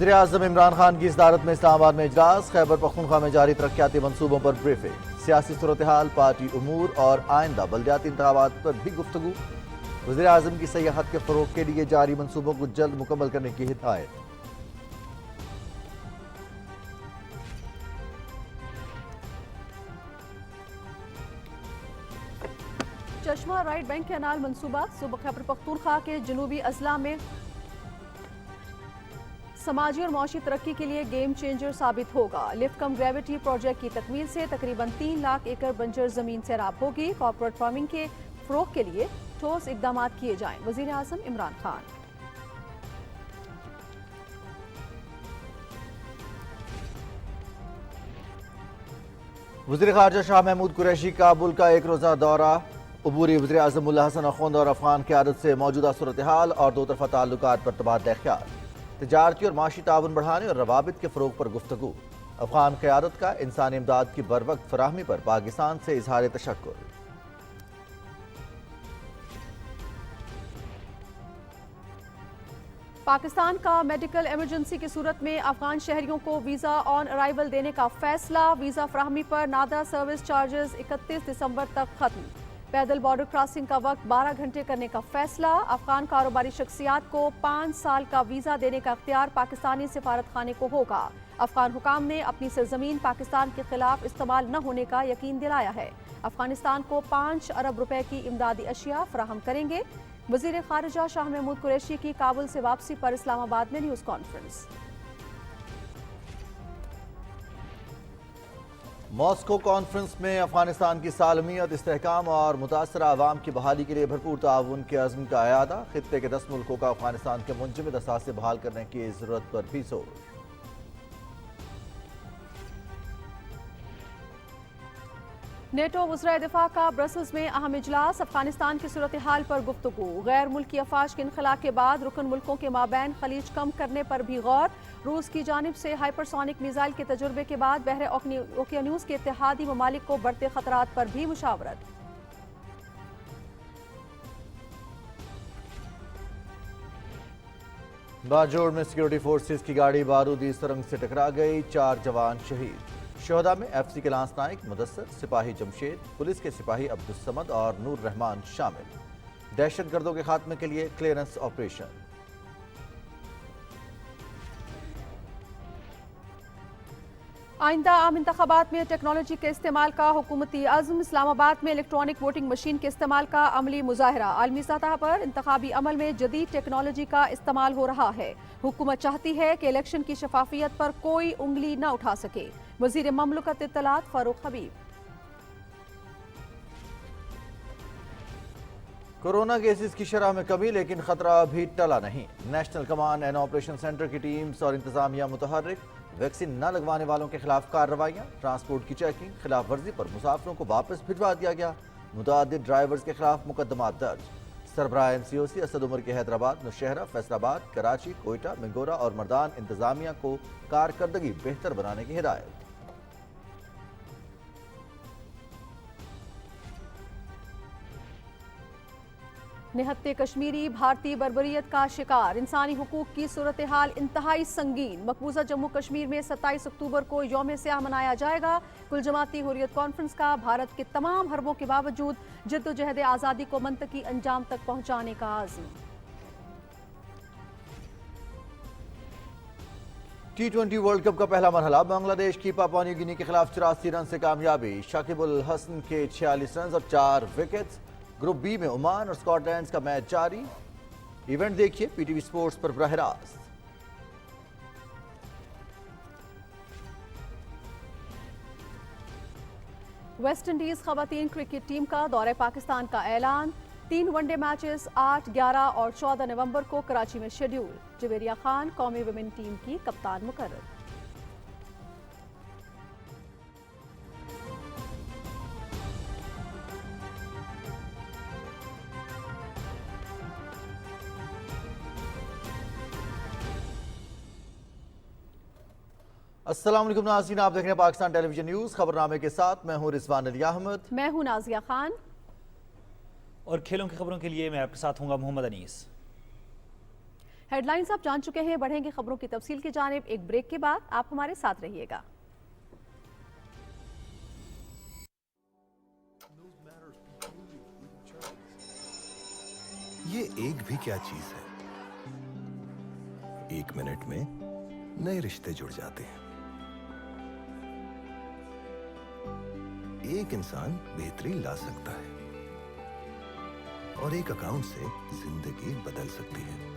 وزیر اعظم عمران خان کی صدارت میں اسلام آباد میں اجلاس، خیبر پختونخوا میں جاری ترقیاتی منصوبوں پر بریفنگ، سیاسی صورتحال، پارٹی امور اور آئندہ بلدیاتی انتخابات پر بھی گفتگو۔ وزیر اعظم کی سیاحت کے فروغ کے لیے جاری منصوبوں کو جلد مکمل کرنے کی ہدایت۔ چشمہ رائٹ بینک کینال منصوبہ صوبہ خیبر پختونخوا کے جنوبی اضلاع میں سماجی اور معاشی ترقی کے لیے گیم چینجر ثابت ہوگا۔ لفٹ کم گریویٹی پروجیکٹ کی تکمیل سے تقریباً 3 لاکھ ایکڑ بنجر زمین سیراب ہوگی۔ کارپوریٹ فارمنگ کے فروغ کے لیے ٹھوس اقدامات کیے جائیں، وزیر اعظم عمران خان۔ وزیر خارجہ شاہ محمود قریشی کابل کا ایک روزہ دورہ، عبوری وزیر اعظم ملا حسن اخوند اور افغان قیادت سے موجودہ صورتحال اور دو طرفہ تعلقات پر تبادلہ خیال، تجارتی اور معاشی تعاون بڑھانے اور روابط کے فروغ پر گفتگو۔ افغان قیادت کا انسانی امداد کی بروقت فراہمی پر پاکستان سے اظہار تشکر۔ پاکستان کا میڈیکل ایمرجنسی کی صورت میں افغان شہریوں کو ویزا آن ارائیول دینے کا فیصلہ، ویزا فراہمی پر نادرا سروس چارجز 31 دسمبر تک ختم۔ پیدل بارڈر کراسنگ کا وقت 12 گھنٹے کرنے کا فیصلہ، افغان کاروباری شخصیات کو 5 سال کا ویزا دینے کا اختیار پاکستانی سفارت خانے کو ہوگا۔ افغان حکام نے اپنی سرزمین پاکستان کے خلاف استعمال نہ ہونے کا یقین دلایا ہے۔ افغانستان کو 5 ارب روپے کی امدادی اشیاء فراہم کریں گے۔ وزیر خارجہ شاہ محمود قریشی کی کابل سے واپسی پر اسلام آباد میں نیوز کانفرنس۔ ماسکو کانفرنس میں افغانستان کی سالمیت، استحکام اور متاثرہ عوام کی بحالی کے لیے بھرپور تعاون کے عزم کا اعادہ، خطے کے 10 ملکوں کا افغانستان کے منجمد اثاثے بحال کرنے کی ضرورت پر بھی زور۔ نیٹو وزرائے دفاع کا برسلز میں اہم اجلاس، افغانستان کی صورتحال پر گفتگو، غیر ملکی افواج کے انخلاء کے بعد رکن ملکوں کے مابین خلیج کم کرنے پر بھی غور۔ روس کی جانب سے ہائپرسونک میزائل کے تجربے کے بعد بحر اوقیانوس کے اتحادی ممالک کو بڑھتے خطرات پر بھی مشاورت۔ باجوڑ میں سیکیورٹی فورسز کی گاڑی بارودی سرنگ سے ٹکرا گئی، 4 جوان شہید۔ شہداء میں ایف سی کے لانس نائک مدثر، سپاہی جمشید، پولیس کے سپاہی عبدالصمد اور نور رحمان شامل۔ دہشت گردوں کے خاتمے کے لیے کلیئرنس آپریشن۔ آئندہ عام انتخابات میں ٹیکنالوجی کے استعمال کا حکومتی عزم، اسلام آباد میں الیکٹرانک ووٹنگ مشین کے استعمال کا عملی مظاہرہ، عالمی سطح پر انتخابی عمل میں جدید ٹیکنالوجی کا استعمال ہو رہا ہے۔ حکومت چاہتی ہے کہ الیکشن کی شفافیت پر کوئی انگلی نہ اٹھا سکے، وزیر مملکت اطلاعات فاروق حبیب۔ کورونا کیسز کی شرح میں کمی، لیکن خطرہ ابھی ٹلا نہیں۔ National command and operation centre کی ٹیمز اور انتظامیہ متحرک، ویکسین نہ لگوانے والوں کے خلاف کارروائیاں، ٹرانسپورٹ کی چیکنگ، خلاف ورزی پر مسافروں کو واپس بھجوا دیا گیا، متعدد ڈرائیورز کے خلاف مقدمات درج۔ سربراہ NCOC اسد عمر کے حیدرآباد، نوشہرہ، فیصل آباد، کراچی، کوئٹہ، منگورا اور مردان انتظامیہ کو کارکردگی بہتر بنانے کی ہدایت۔ نہتے کشمیری بھارتی بربریت کا شکار، انسانی حقوق کی صورتحال انتہائی سنگین، مقبوضہ جموں کشمیر میں 27 اکتوبر کو یوم سیاہ منایا جائے گا۔ کل جماعتی حریت کانفرنس کا بھارت کے تمام حربوں کے باوجود جدوجہد آزادی کو منطقی انجام تک پہنچانے کا عزم۔ T20 ورلڈ کپ کا پہلا مرحلہ، بنگلہ دیش کی پاپوا نیو گینی کے خلاف 84 رن سے کامیابی، شاکب الحسن کے 46 رنز اور 4 وکٹس۔ گروپ بی میں عمان اور اسکاٹ لینڈز کا میچ جاری۔ ایونٹ دیکھیے PTV سپورٹس پر براہ راست۔ ویسٹ انڈیز خواتین کرکٹ ٹیم کا دورہ پاکستان کا اعلان، 3 ون ڈے میچز 8، 11 اور 14 نومبر کو کراچی میں شیڈیول۔ جویریہ خان قومی ویمن ٹیم کی کپتان مقرر۔ السلام علیکم ناظرین، آپ دیکھ رہے ہیں پاکستان ٹیلی ویژن نیوز، خبرنامے کے ساتھ میں ہوں رضوان علی احمد، میں ہوں نازیہ خان، اور کھیلوں کی خبروں کے لیے میں آپ کے ساتھ ہوں گا محمد انیس۔ हेड लाइन्स आप जान चुके हैं, बढ़ेंगे खबरों की तफसील की जानिब। एक ब्रेक के बाद आप हमारे साथ रहिएगा। ये एक भी क्या चीज है, एक मिनट में नए रिश्ते जुड़ जाते हैं। एक इंसान बेहतरी ला सकता है और एक अकाउंट से जिंदगी बदल सकती है।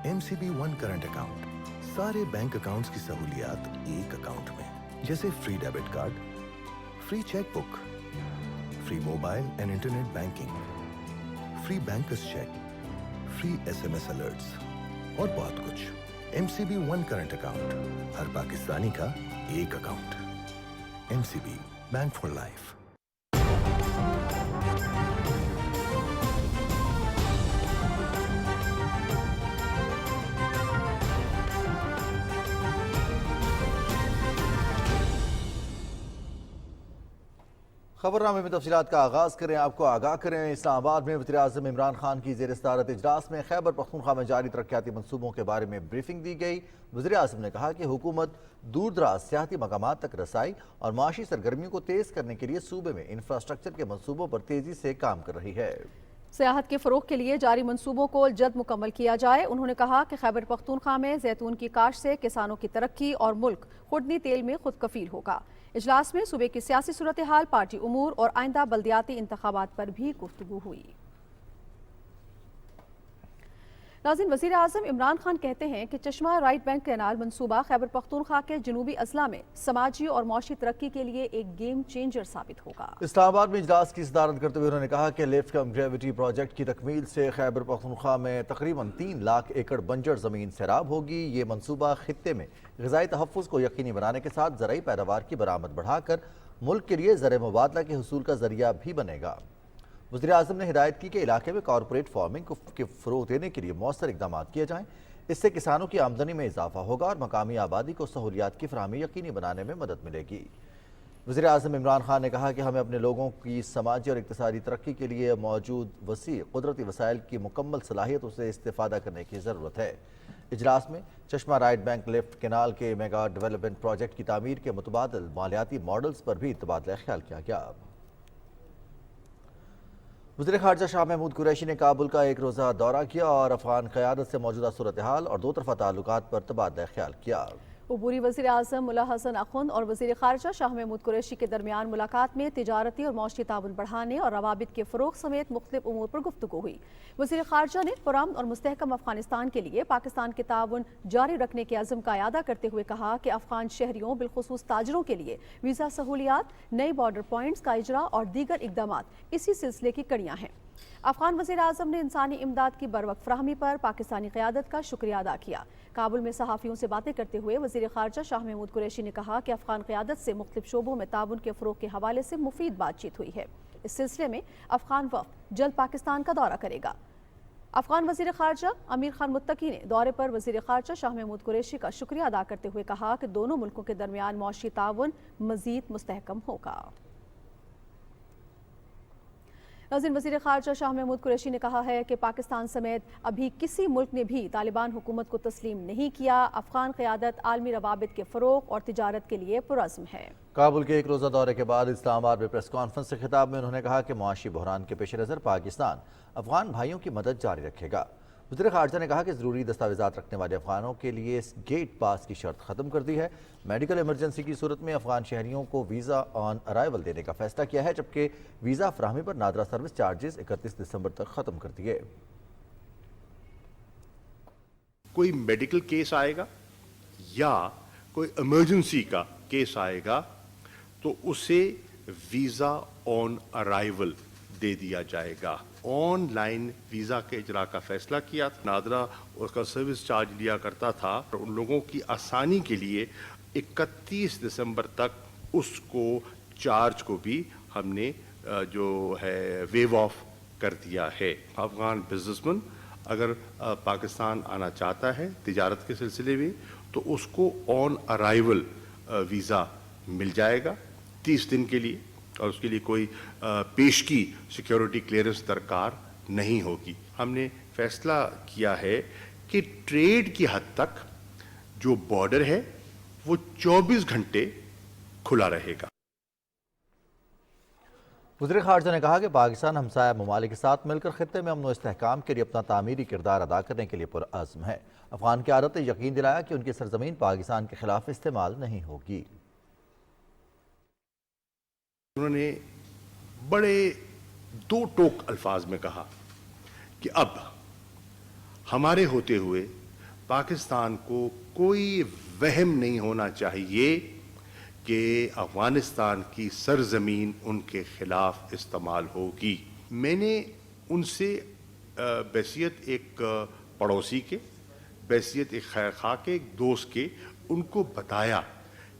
MCB वन करंट अकाउंट, सारे बैंक अकाउंट्स की सहूलियात एक अकाउंट में, जैसे free debit card, free chequebook, free mobile and internet banking, free bankers cheque, free SMS alerts और बहुत कुछ। MCB वन करंट अकाउंट, हर पाकिस्तानी का एक account. MCB bank for life. खबरनामे में तफसीलात का आगाज़ करें। आपको आगाह करें, इस्लामाबाद में वज़ीर-ए-आज़म इमरान खान की ज़ेर सदारत इजलास में खैबर पख्तूनख्वा में जारी तरक्याती मनसूबों के बारे में ब्रीफिंग दी गई। वज़ीर-ए-आज़म ने कहा कि हुकूमत दूर दराज सियाहती मकामात तक रसाई और माशी सरगर्मियों को तेज़ करने के लिए सूबे में इंफ्रास्ट्रक्चर के मनसूबों पर तेज़ी से काम कर रही है। सियाहत के फ़रोग़ के लिए जारी मंसूबों को जल्द मुकम्मल किया जाए। उन्होंने कहा कि खैबर पख्तूनख्वा में जैतून की काश्त से किसानों की तरक्की और मुल्क खुर्दनी तेल में खुद कफील होगा। इजलास में सूबे की सियासी सूरत हाल, पार्टी उमूर और आइंदा बल्दियाती इंतखाबात पर भी गुफ्तगू हुई। नाज़रीन, वज़ीर आज़म इमरान खान कहते हैं कि चश्मा राइट बैंक कैनाल मंसूबा खैबर पख्तूनख्वा के जनूबी अजला में समाजी और मौशी तरक्की के लिए एक गेम चेंजर साबित होगा। इस्लामाबाद में इजलास की सदारत करते हुए उन्होंने कहा कि लिफ्ट कम ग्रेविटी प्रोजेक्ट की तकमील से खैबर पख्तूनख्वा में तकरीबन 3 लाख एकड़ बंजर ज़मीन सैराब होगी। ये मनसूबा खित्ते में ग़िज़ाई तहफ़्फ़ुज़ को यकीनी बनाने के साथ ज़राई पैदावार की बरामद बढ़ाकर मुल्क के लिए ज़र मुबादला के हुसूल का ज़रिया भी बनेगा। वज़ीर-ए-आज़म ने हिदायत की कि इलाके में कॉरपोरेट फार्मिंग के फ़रोग़ देने के लिए मौसर इक़दाम किए जाएँ। इससे किसानों की आमदनी में इजाफा होगा और मकामी आबादी को सहूलियात की फराहमी यकीनी बनाने में मदद मिलेगी। वज़ीर-ए-आज़म इमरान खान ने कहा कि हमें अपने लोगों की समाजी और इक़्तिसादी तरक्की के लिए मौजूद वसी कुदरती वसाइल की मुकम्मल सलाहियतों से इस्तेफ़ादा करने की ज़रूरत है। इजलास में चश्मा राइट बैंक लिफ्ट कैनाल के मेगा डेवलपमेंट प्रोजेक्ट की तामीर के मुतबादिल मालियाती मॉडल्स पर भी तबादला ख्याल किया गया। वज़ीर ख़ारजा शाह महमूद कुरैशी ने काबुल का एक रोज़ा दौरा किया और अफ़गान क़यादत से मौजूदा सूरत हाल और दो तरफ़ा ताल्लुकात पर तबादला ख्याल किया। अबूरी वज़ीर आज़म मुल्ला हसन अख़ुंद और वज़ीर ख़ारजा शाह महमूद कुरैशी के दरमियान मुलाकात में तिजारती और मौशी ताउन बढ़ाने और रवाबित के फ़रोग़ समेत मुख्तलिफ उमूर पर गुफ्तगू हुई। वज़ीर ख़ारजा ने पुरअमन और मुस्तहकम अफ़गानिस्तान के लिए पाकिस्तान के ताउन जारी रखने के अज़्म का इयादा करते हुए कहा कि अफ़गान शहरियों बिलखुसूस ताजरों के लिए वीज़ा सहूलियात, नई बॉर्डर पॉइंट्स का इजरा और दीगर इक़दामात इसी सिलसिले की कड़ियाँ हैं। अफ़गान वज़ीर आज़म ने इंसानी इमदाद की बरवक्त फ्राहमी पर पाकिस्तानी क़यादत का शुक्रिया अदा किया। काबुल में सहाफ़ियों से बातें करते हुए वज़ीर ख़ारजा शाह महमूद कुरैशी ने कहा कि अफ़गान क़यादत से मुख्तलिफ शोबों में ताउन के फ़रोग़ के हवाले से मुफीद बातचीत हुई है। इस सिलसिले में अफ़गान वफ़द जल्द पाकिस्तान का दौरा करेगा। अफ़गान वज़ीर ख़ारजा अमीर खान मुत्तकी ने दौरे पर वज़ीर ख़ारजा शाह महमूद कुरैशी का शुक्रिया अदा करते हुए कहा कि दोनों मुल्कों के दरमियान मौशी ताउन मज़ीद मुस्तहकम होगा। नाज़रीन, वज़ीर ख़ारजा शाह महमूद कुरैशी ने कहा है कि पाकिस्तान समेत अभी किसी मुल्क ने भी तालिबान हुकूमत को तस्लीम नहीं किया। अफ़गान क़यादत आलमी रवाबित के फ़रोग़ और तिजारत के लिए पुरअज़्म है। काबुल के एक रोज़ा दौरे के बाद इस्लामाबाद में प्रेस कॉन्फ्रेंस से खिताब में उन्होंने कहा कि मुआशी बहरान के पेश नज़र पाकिस्तान अफ़गान भाइयों की मदद जारी रखेगा। वज़ीर ख़ारजा ने कहा कि ज़रूरी दस्तावेज़ात रखने वाले अफ़गानों के लिए गेट पास की शर्त ख़त्म कर दी है। मेडिकल इमरजेंसी की सूरत में अफ़गान शहरियों को वीज़ा ऑन अराइवल देने का फैसला किया है, जबकि वीज़ा फराहमी पर नादरा सर्विस चार्जेस 31 दिसंबर तक ख़त्म कर दिए। कोई मेडिकल केस आएगा या कोई इमरजेंसी का केस आएगा तो उसे वीज़ा ऑन अराइवल दे दिया जाएगा। ऑनलाइन वीज़ा के इजरा का फैसला किया था। नादरा उसका सर्विस चार्ज लिया करता था, उन लोगों की आसानी के लिए 31 दिसंबर तक उसको चार्ज को भी हमने जो है वेव ऑफ कर दिया है। अफ़गान बिजनेसमैन अगर पाकिस्तान आना चाहता है तिजारत के सिलसिले में तो उसको ऑन अराइवल वीज़ा मिल जाएगा 30 दिन के लिए और उसके लिए कोई पेशगी सिक्योरिटी क्लियरेंस दरकार नहीं होगी। हमने फैसला किया है کہ ٹریڈ کی حد تک جو بارڈر ہے وہ 24 گھنٹے کھلا رہے گا۔ وزیر خارجہ نے کہا کہ پاکستان ہمسایہ ممالک کے ساتھ مل کر خطے میں امن و استحکام کے لیے اپنا تعمیری کردار ادا کرنے کے لیے پرعزم ہے۔ افغان قیادت نے یقین دلایا کہ ان کی سرزمین پاکستان کے خلاف استعمال نہیں ہوگی۔ انہوں نے بڑے دو ٹوک الفاظ میں کہا کہ اب ہمارے ہوتے ہوئے پاکستان کو کوئی وہم نہیں ہونا چاہیے کہ افغانستان کی سرزمین ان کے خلاف استعمال ہوگی۔ میں نے ان سے بحیثیت ایک پڑوسی کے، بحیثیت ایک خیر خواہ کے، ایک دوست کے، ان کو بتایا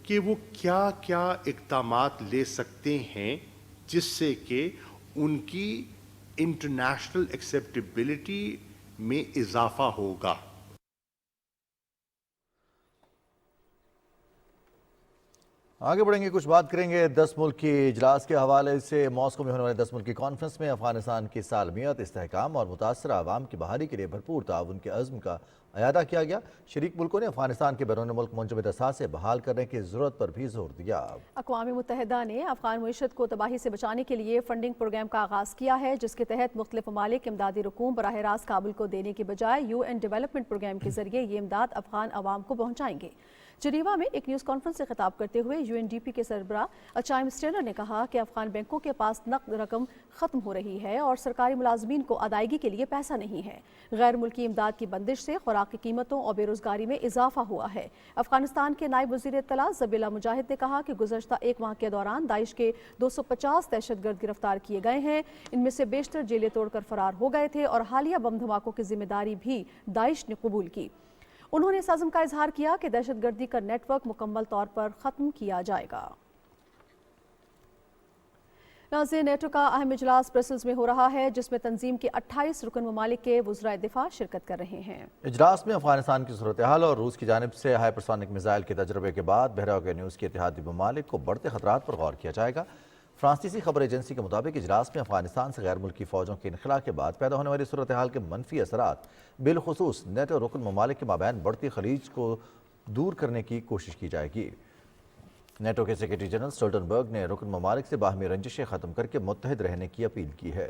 کہ وہ کیا کیا اقدامات لے سکتے ہیں جس سے کہ ان کی انٹرنیشنل ایکسیپٹیبلٹی میں اضافہ ہوگا۔ آگے بڑھیں گے، کچھ بات کریں گے 10 ملک کی اجلاس کے حوالے سے۔ ماسکو میں ہونے والے 10 ملک کی کانفرنس میں افغانستان کی سالمیت، استحکام اور متاثرہ عوام کی بحالی کے لیے بھرپور تعاون کے عزم کا اعادہ کیا گیا۔ شریک ملکوں نے افغانستان کے بیرون ملک منجمد اثاثے بحال کرنے کی ضرورت پر بھی زور دیا۔ اقوام متحدہ نے افغان معیشت کو تباہی سے بچانے کے لیے فنڈنگ پروگرام کا آغاز کیا ہے، جس کے تحت مختلف ممالک امدادی رقوم براہ راست کابل کو دینے کی بجائے UN ڈیولپمنٹ پروگرام کے ذریعے یہ امداد افغان عوام کو پہنچائیں گے۔ جنیوا میں ایک نیوز کانفرنس سے خطاب کرتے ہوئے UNDP کے سربراہ اچائم اسٹینر نے کہا کہ افغان بینکوں کے پاس نقد رقم ختم ہو رہی ہے اور سرکاری ملازمین کو ادائیگی کے لیے پیسہ نہیں ہے۔ غیر ملکی امداد کی بندش سے خوراک کی قیمتوں اور بے روزگاری میں اضافہ ہوا ہے۔ افغانستان کے نائب وزیر اطلاع ذبیحہ مجاہد نے کہا کہ گزشتہ ایک ماہ کے دوران داعش کے 250 دہشت گرد گرفتار کیے گئے ہیں، ان میں سے بیشتر جیلیں توڑ کر فرار ہو گئے تھے اور حالیہ بم دھماکوں کی ذمہ داری بھی داعش نے قبول کی۔ انہوں نے اس عزم کا اظہار کیا کہ دہشت گردی کا نیٹ ورک مکمل طور پر ختم کیا جائے گا۔ ناظرین، نیٹو کا اہم اجلاس برسلز میں ہو رہا ہے، جس میں تنظیم کے 28 رکن ممالک کے وزرائے دفاع شرکت کر رہے ہیں۔ اجلاس میں افغانستان کی صورتحال اور روس کی جانب سے ہائی پرسونک میزائل کے تجربے کے بعد بحیرہ اورگینوس کے اتحادی ممالک کو بڑھتے خطرات پر غور کیا جائے گا۔ فرانسیسی خبر ایجنسی کے مطابق اجلاس میں افغانستان سے غیر ملکی فوجوں کے انخلاء کے بعد پیدا ہونے والی صورتحال کے منفی اثرات، بالخصوص نیٹو رکن ممالک کے مابین بڑھتی خلیج کو دور کرنے کی کوشش کی جائے گی۔ نیٹو کے سیکریٹری جنرل اسٹولٹنبرگ نے رکن ممالک سے باہمی رنجشیں ختم کر کے متحد رہنے کی اپیل کی ہے۔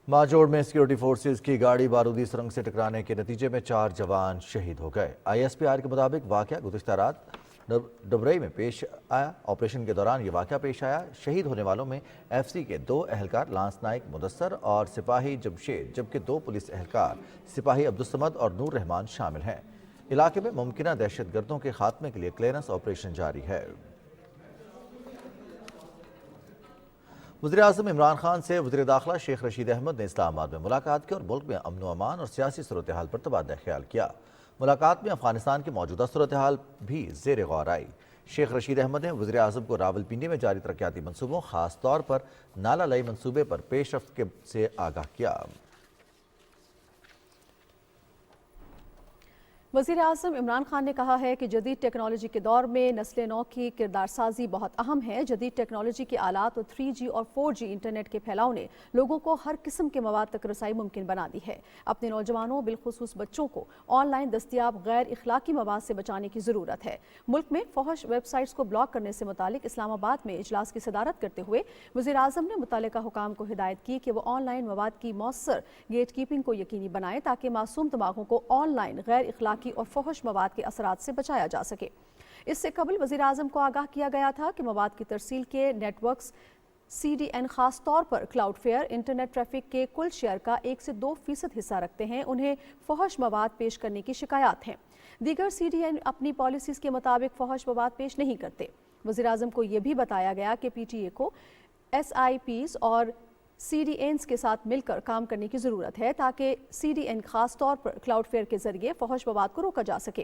ماجوڑ میں سیکیورٹی فورسز کی گاڑی بارودی سرنگ سے ٹکرانے کے نتیجے میں 4 جوان شہید ہو گئے۔ ISPR کے مطابق واقعہ گزشتہ رات ڈبرئی میں پیش آیا۔ آپریشن کے دوران یہ واقعہ پیش آیا۔ شہید ہونے والوں میں FC کے 2 اہلکار لانس نائک مدثر اور سپاہی جمشید، جبکہ 2 پولیس اہلکار سپاہی عبدالصمد اور نور رحمان شامل ہیں۔ علاقے میں ممکنہ دہشت گردوں کے خاتمے کے لیے کلیئرنس آپریشن جاری ہے۔ وزیراعظم عمران خان سے وزیر داخلہ شیخ رشید احمد نے اسلام آباد میں ملاقات کی اور ملک میں امن و امان اور سیاسی صورتحال پر تبادلہ خیال کیا۔ ملاقات میں افغانستان کی موجودہ صورتحال بھی زیر غور آئی۔ شیخ رشید احمد نے وزیر اعظم کو راولپنڈی میں جاری ترقیاتی منصوبوں، خاص طور پر نالہ لئی منصوبے پر پیش رفت سے آگاہ کیا۔ وزیر اعظم عمران خان نے کہا ہے کہ جدید ٹیکنالوجی کے دور میں نسل نو کی کردار سازی بہت اہم ہے۔ جدید ٹیکنالوجی کے آلات اور 3G اور 4G انٹرنیٹ کے پھیلاؤ نے لوگوں کو ہر قسم کے مواد تک رسائی ممکن بنا دی ہے۔ اپنے نوجوانوں بالخصوص بچوں کو آن لائن دستیاب غیر اخلاقی مواد سے بچانے کی ضرورت ہے۔ ملک میں فحش ویب سائٹس کو بلاک کرنے سے متعلق اسلام آباد میں اجلاس کی صدارت کرتے ہوئے وزیر اعظم نے متعلقہ حکام کو ہدایت کی کہ وہ آن لائن مواد کی مؤثر گیٹ کیپنگ کو یقینی بنائیں تاکہ معصوم دماغوں کو آن لائن غیر اخلاقی اور فحش مواد کے اثرات سے بچایا جا سکے۔ اس سے قبل وزیر اعظم کو آگاہ کیا گیا تھا کہ مواد کی ترسیل کے نیٹ ورکس CDN خاص طور پر کلاؤڈ فیئر انٹرنیٹ ٹریفک کے کل شیئر کا 1 سے 2% حصہ رکھتے ہیں۔ انہیں فحش مواد پیش کرنے کی شکایات ہیں۔ دیگر CDN اپنی پالیسیز کے مطابق فحش مواد پیش نہیں کرتے۔ وزیر اعظم کو یہ بھی بتایا گیا کہ PTA کو SIPs اور CDNs کے ساتھ مل کر کام کرنے کی ضرورت ہے تاکہ CDN خاص طور پر کلاؤڈ فیئر کے ذریعے فحش مواد کو روکا جا سکے۔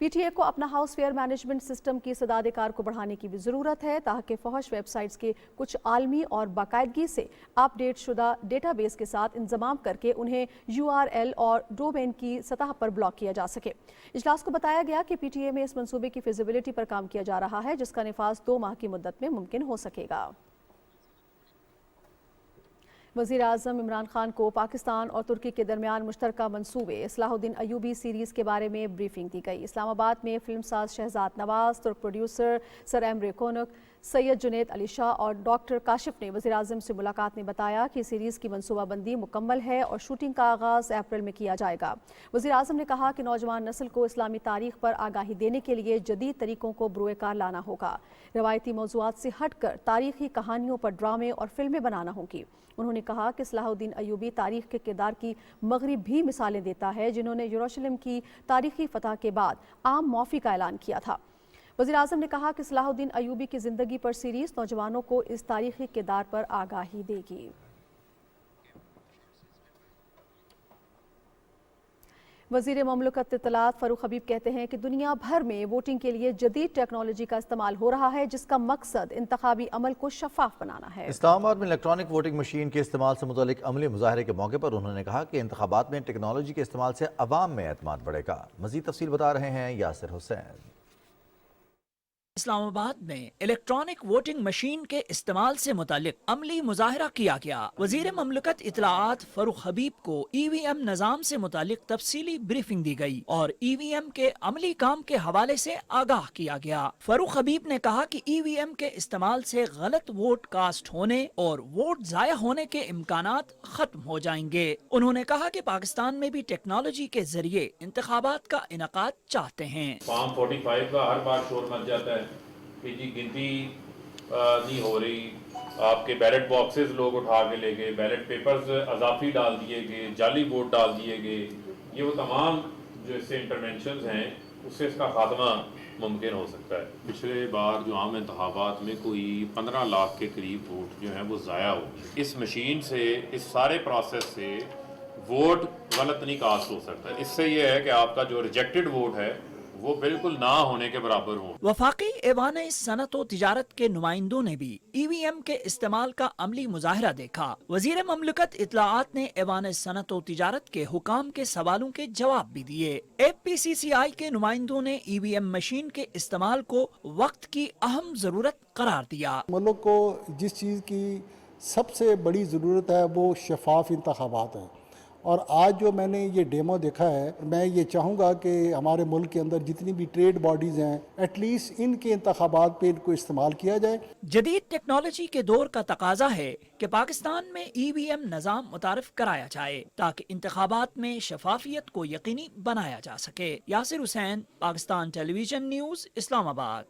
PTA کو اپنا ہاؤس فیئر مینجمنٹ سسٹم کی سداد کار کو بڑھانے کی بھی ضرورت ہے تاکہ فحش ویب سائٹس کے کچھ عالمی اور باقاعدگی سے اپ ڈیٹ شدہ ڈیٹا بیس کے ساتھ انضمام کر کے انہیں URL اور ڈومین کی سطح پر بلاک کیا جا سکے۔ اجلاس کو بتایا گیا کہ PTA میں اس منصوبے کی فیزیبلٹی پر کام کیا جا رہا ہے، جس کا نفاذ 2 ماہ کی مدت میں ممکن ہو سکے گا۔ वज़ीर आज़म इमरान खान को पाकिस्तान और तुर्की के दरमियान मुश्तरका मंसूबे इस्लाहुद्दीन अयूबी सीरीज़ के बारे में ब्रीफिंग दी गई। इस्लामाबाद में फिल्म साज शहजाद नवाज, तुर्क producer sir Emre Konuk, Syed Junaid Ali Shah और डॉक्टर काशिफ ने वज़ीर आज़म से मुलाकात में बताया कि सीरीज़ की मनसूबाबंदी मुकम्मल है और शूटिंग का आगाज़ अप्रैल में किया जाएगा। वज़ीर आज़म ने कहा कि नौजवान नस्ल को इस्लामी तारीख़ पर आगाही देने के लिए जदीद तरीक़ों को बरूए कार लाना होगा। रवायती मौज़ूआत से हटकर तारीख़ी कहानियों पर ड्रामे और फिल्में बनाना होंगी। उन्होंने कहा कि इस्लाहुद्दीन अयूबी तारीख़ के किरदार की मगरिब भी मिसालें देता है, जिन्होंने यरूशलेम की तारीख़ी फ़तह के बाद आम माफ़ी का ऐलान किया था। वज़ीर आज़म ने कहा कि इस्लाहुद्दीन अयूबी की ज़िंदगी पर सीरीज़ नौजवानों को इस तारीख़ी किरदार पर आगाही देगी। वज़ीर ममलकत इत्तलात फ़ारूक हबीब कहते हैं कि दुनिया भर में वोटिंग के लिए जदीद टेक्नोलॉजी का इस्तेमाल हो रहा है, जिसका मकसद इंतखाबी अमल को शफाफ बनाना है। इस्लामाबाद में इलेक्ट्रॉनिक वोटिंग मशीन के इस्तेमाल से मुतालिक अमली मुजाहरे के मौके पर उन्होंने कहा कि इंतखाबात में टेक्नोलॉजी के इस्तेमाल से अवाम में एतमाद बढ़ेगा। मज़ीद तफसील बता रहे हैं यासिर हुसैन। इस्लामाबाद में इलेक्ट्रॉनिक वोटिंग मशीन के इस्तेमाल से मुतालिक अमली मुजाहरा किया गया। वजीर ममलकत इत्तलाआत फ़ारूक हबीब को EVM निज़ाम से मुतालिक तफसीली ब्रीफिंग दी गई और EVM के अमली काम के हवाले से आगाह किया गया। फ़ारूक हबीब ने कहा कि EVM के इस्तेमाल से गलत वोट कास्ट होने और वोट ज़ाया होने के इम्कानात खत्म हो जाएंगे। उन्होंने कहा कि पाकिस्तान में भी टेक्नोलॉजी के जरिए इंतखाबात का इनकाद चाहते हैं। फॉर्म 45 का हर बार शोर मच जाता है कि जी गिनती नहीं हो रही, आपके बैलेट बॉक्सेस लोग उठा के ले गए, बैलेट पेपर्स अजाफी डाल दिए गए, जाली वोट डाल दिए गए। ये वो तमाम जो इससे इंटरवेंशंस हैं उससे इसका खात्मा मुमकिन हो सकता है। पिछले बार जो आम इंतखाबात में कोई 15 लाख के करीब वोट जो है वो ज़ाया हो, इस मशीन से, इस सारे प्रोसेस से वोट गलत नहीं कास्ट हो सकता। इससे ये है कि आपका जो रिजेक्टेड वोट है वो बिल्कुल ना होने के बराबर हो। वफाकी ऐवान सनत व तिजारत के नुमाइंदों ने भी EVM के इस्तेमाल का अमली मुजाहरा देखा। वजीर ममलकत इत्तलाआत ने ऐवान सनत व तिजारत के हुकाम के सवालों के जवाब भी दिए। FPCCI के नुमाइंदों ने EVM मशीन के इस्तेमाल को वक्त की अहम जरूरत करार दिया। मुल्क को जिस चीज़ की सबसे बड़ी ज़रूरत है वो शफाफ इंतखाबात है, और आज जो मैंने ये डेमो देखा है, मैं ये चाहूँगा कि हमारे मुल्क के अंदर जितनी भी ट्रेड बॉडीज़ हैं एटलीस्ट इनके इंतखाबात पे इनको इस्तेमाल किया जाए। जदीद टेक्नोलॉजी के दौर का तकाजा है कि पाकिस्तान में EVM निज़ाम मुतारिफ कराया जाए ताकि इंतखाबात में शफाफियत को यकीनी बनाया जा सके। Yasir Hussain, Pakistan television news, Islamabad.